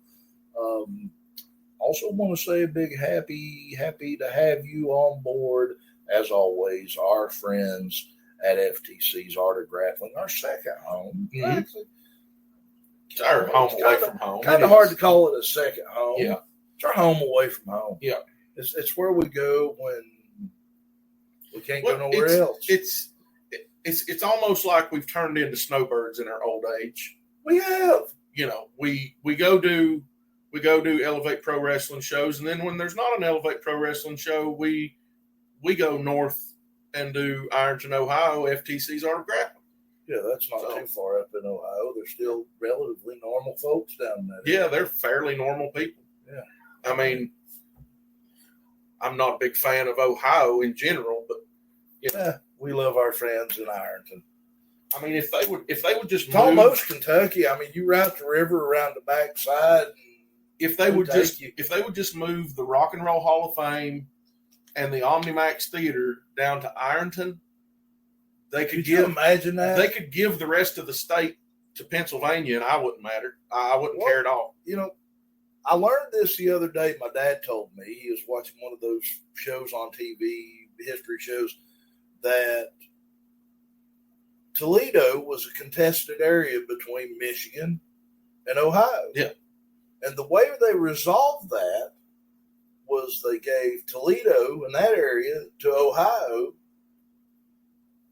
Also want to say a big happy to have you on board. As always, our friends at FTC's Art of Grappling, our second home.
Mm-hmm. It's our home away from home.
Kind of hard to call it a second home.
Yeah.
It's our home away from home.
Yeah.
It's where we go when we can't go nowhere else.
It's almost like we've turned into snowbirds in our old age.
We have.
You know, we go do Elevate Pro Wrestling shows, and then when there's not an Elevate Pro Wrestling show, we go north and do Ironton, Ohio, FTC's Art of Grappling.
Yeah, that's not too far up in Ohio. They're still relatively normal folks down there.
Yeah, they're fairly normal people.
Yeah.
I mean, I'm not a big fan of Ohio in general, but
we love our friends in Ironton.
I mean, if they would just
it's almost Kentucky. I mean, you route the river around the backside.
If they would just move the Rock and Roll Hall of Fame and the Omnimax Theater down to Ironton,
Could you imagine that?
They could give the rest of the state to Pennsylvania, and I wouldn't matter. I wouldn't care at all.
You know, I learned this the other day. My dad told me, he was watching one of those shows on TV, history shows, that Toledo was a contested area between Michigan and Ohio.
Yeah.
And the way they resolved that was they gave Toledo and that area to Ohio,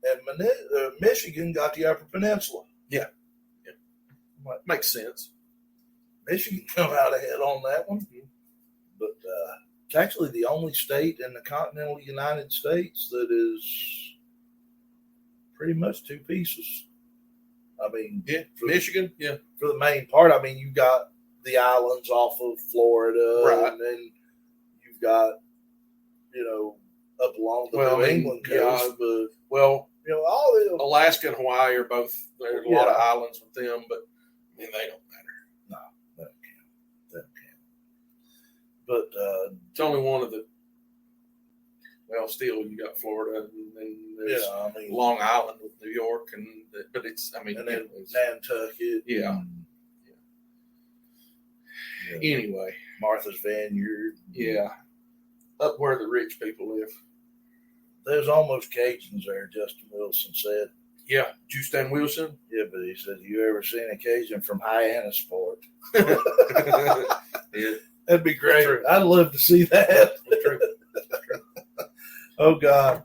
and Michigan got the Upper Peninsula.
Yeah. Makes sense.
Michigan come out ahead on that one. But it's actually the only state in the continental United States that is pretty much two pieces. I mean,
Michigan,
for the main part. I mean, you got the islands off of Florida,
right,
and then you've got, up along the New England coast. But all the
Alaska and Hawaii are both. There's a lot of islands with them, but I mean, they don't matter.
No, that can't. But
it's only one of the. Well, still, you got Florida, and then there's Long Island with New York, but it's. I mean,
and then Nantucket.
Yeah. Anyway,
Martha's Vineyard.
Yeah, up where the rich people live.
There's almost Cajuns there, Justin Wilson said.
Yeah, Justin Wilson.
Yeah, but he said, "You ever seen a Cajun from Hyannisport?"
Yeah,
that'd be great. I'd love to see that. Oh God.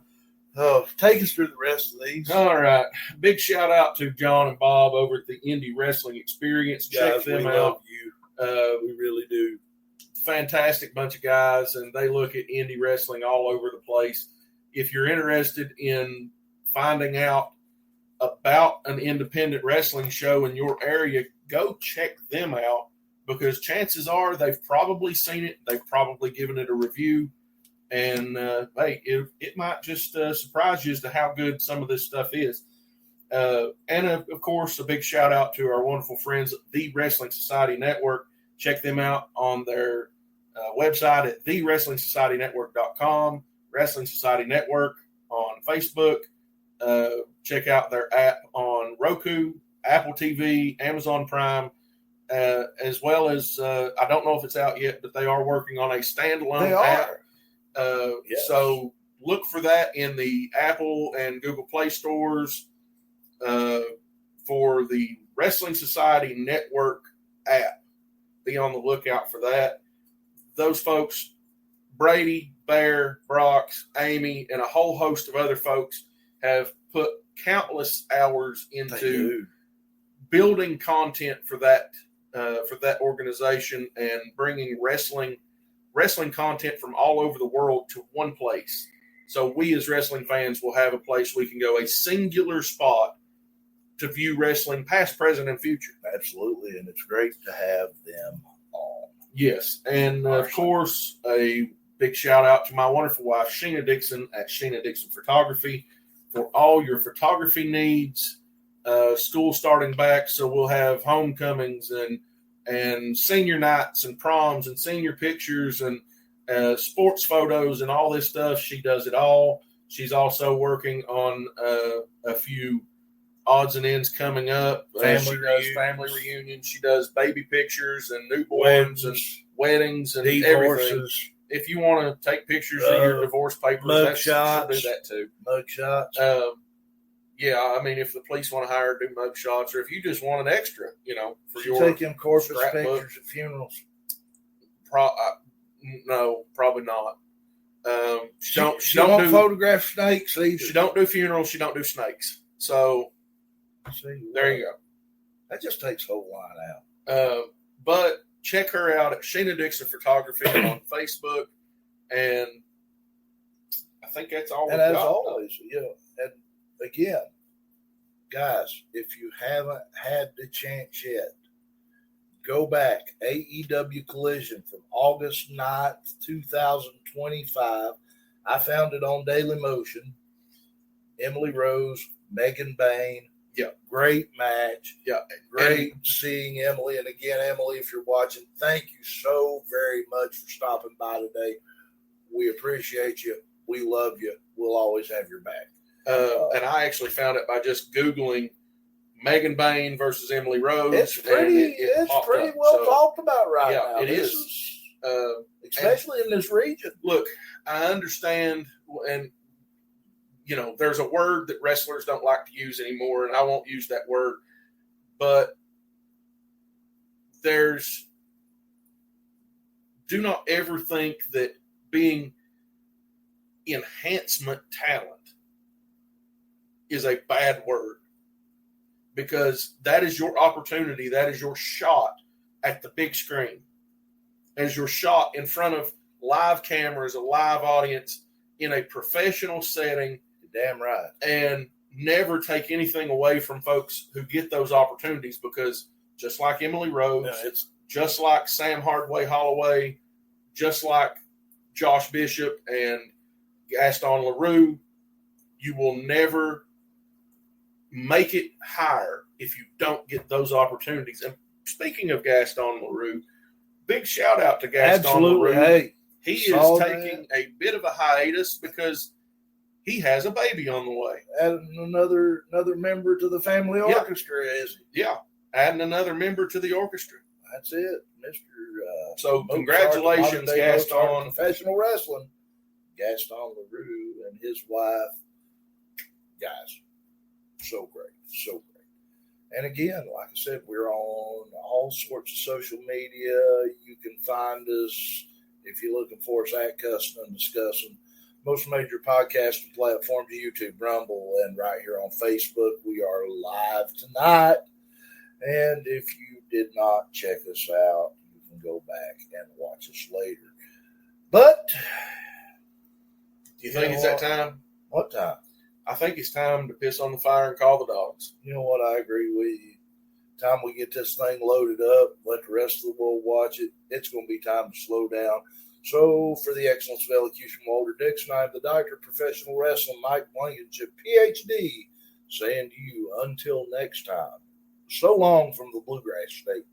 Oh, take us through the rest of these.
All right. Big shout out to John and Bob over at the Indie Wrestling Experience.
Guys,
check them
we
out.
love you. We really do.
Fantastic bunch of guys, and they look at indie wrestling all over the place. If you're interested in finding out about an independent wrestling show in your area, go check them out, because chances are they've probably seen it. They've probably given it a review. And, hey, it might just surprise you as to how good some of this stuff is. And, of course, a big shout-out to our wonderful friends at the Wrestling Society Network. Check them out on their website at thewrestlingsocietynetwork.com, Wrestling Society Network on Facebook. Check out their app on Roku, Apple TV, Amazon Prime, as well as, I don't know if it's out yet, but they are working on a standalone app.
Yes.
So look for that in the Apple and Google Play stores for the Wrestling Society Network app. Be on the lookout for that. Those folks, Brady, Bear, Brox, Amy, and a whole host of other folks have put countless hours into building content for that organization and bringing wrestling content from all over the world to one place. So we as wrestling fans will have a place we can go, a singular spot to view wrestling past, present, and future.
Absolutely, and it's great to have them on.
Yes, and of course, a big shout out to my wonderful wife, Sheena Dixon at Sheena Dixon Photography, for all your photography needs. School starting back, so we'll have homecomings and senior nights and proms and senior pictures and sports photos and all this stuff. She does it all. She's also working on a few odds and ends coming up. She does family reunions. She does baby pictures and newborns and weddings and everything. If you want to take pictures of your divorce papers, she'll do that too.
Mug shots.
Yeah, I mean, if the police want to hire her to do mug shots, or if you just want an extra, for your
take them corpus pictures at funerals.
No, probably not. She don't do
photograph snakes either.
She don't do funerals. She don't do snakes. So there you go.
That just takes the whole line out.
But check her out at Sheena Dixon Photography on Facebook, and I think that's all.
And as always, and again, guys, if you haven't had the chance yet, go back. AEW Collision from August 9th, 2025. I found it on Daily Motion. Emily Rose, Megan Bayne.
Yeah.
Great match.
Yeah.
Great seeing Emily. And again, Emily, if you're watching, thank you so very much for stopping by today. We appreciate you. We love you. We'll always have your back.
And I actually found it by just Googling Megan Bayne versus Emily Rose.
It's pretty well talked about right now.
It is.
Especially in this region.
Look, I understand, and there's a word that wrestlers don't like to use anymore, and I won't use that word, but do not ever think that being enhancement talent is a bad word, because that is your opportunity. That is your shot at the big screen, as your shot in front of live cameras, a live audience in a professional setting.
Damn right.
And never take anything away from folks who get those opportunities, because just like Emily Rose, it's just like Sam Hardway Holloway, just like Josh Bishop and Gaston LaRue, you will never make it higher if you don't get those opportunities. And speaking of Gaston LaRue, big shout out to Gaston LaRue.
Hey,
he is taking a bit of a hiatus because he has a baby on the way.
Adding another member to the family orchestra, is he?
Yeah, adding another member to the orchestra.
That's it, Mr.
So congratulations, Gaston.
Professional wrestling, Gaston LaRue and his wife. Guys, so great, so great. And again, like I said, we're on all sorts of social media. You can find us if you're looking for us at Cussin Discussin. Most major podcasting platforms, YouTube, Rumble, and right here on Facebook. We are live tonight. And if you did not check us out, you can go back and watch us later. But
do you think it's that time?
What time?
I think it's time to piss on the fire and call the dogs.
You know what? I agree with you. Time we get this thing loaded up, let the rest of the world watch it, it's going to be time to slow down. So, for the excellence of elocution, Walter Dixon, I'm the Doctor of Professional Wrestling, Mike Blankenship, PhD, saying to you, until next time, so long from the Bluegrass State.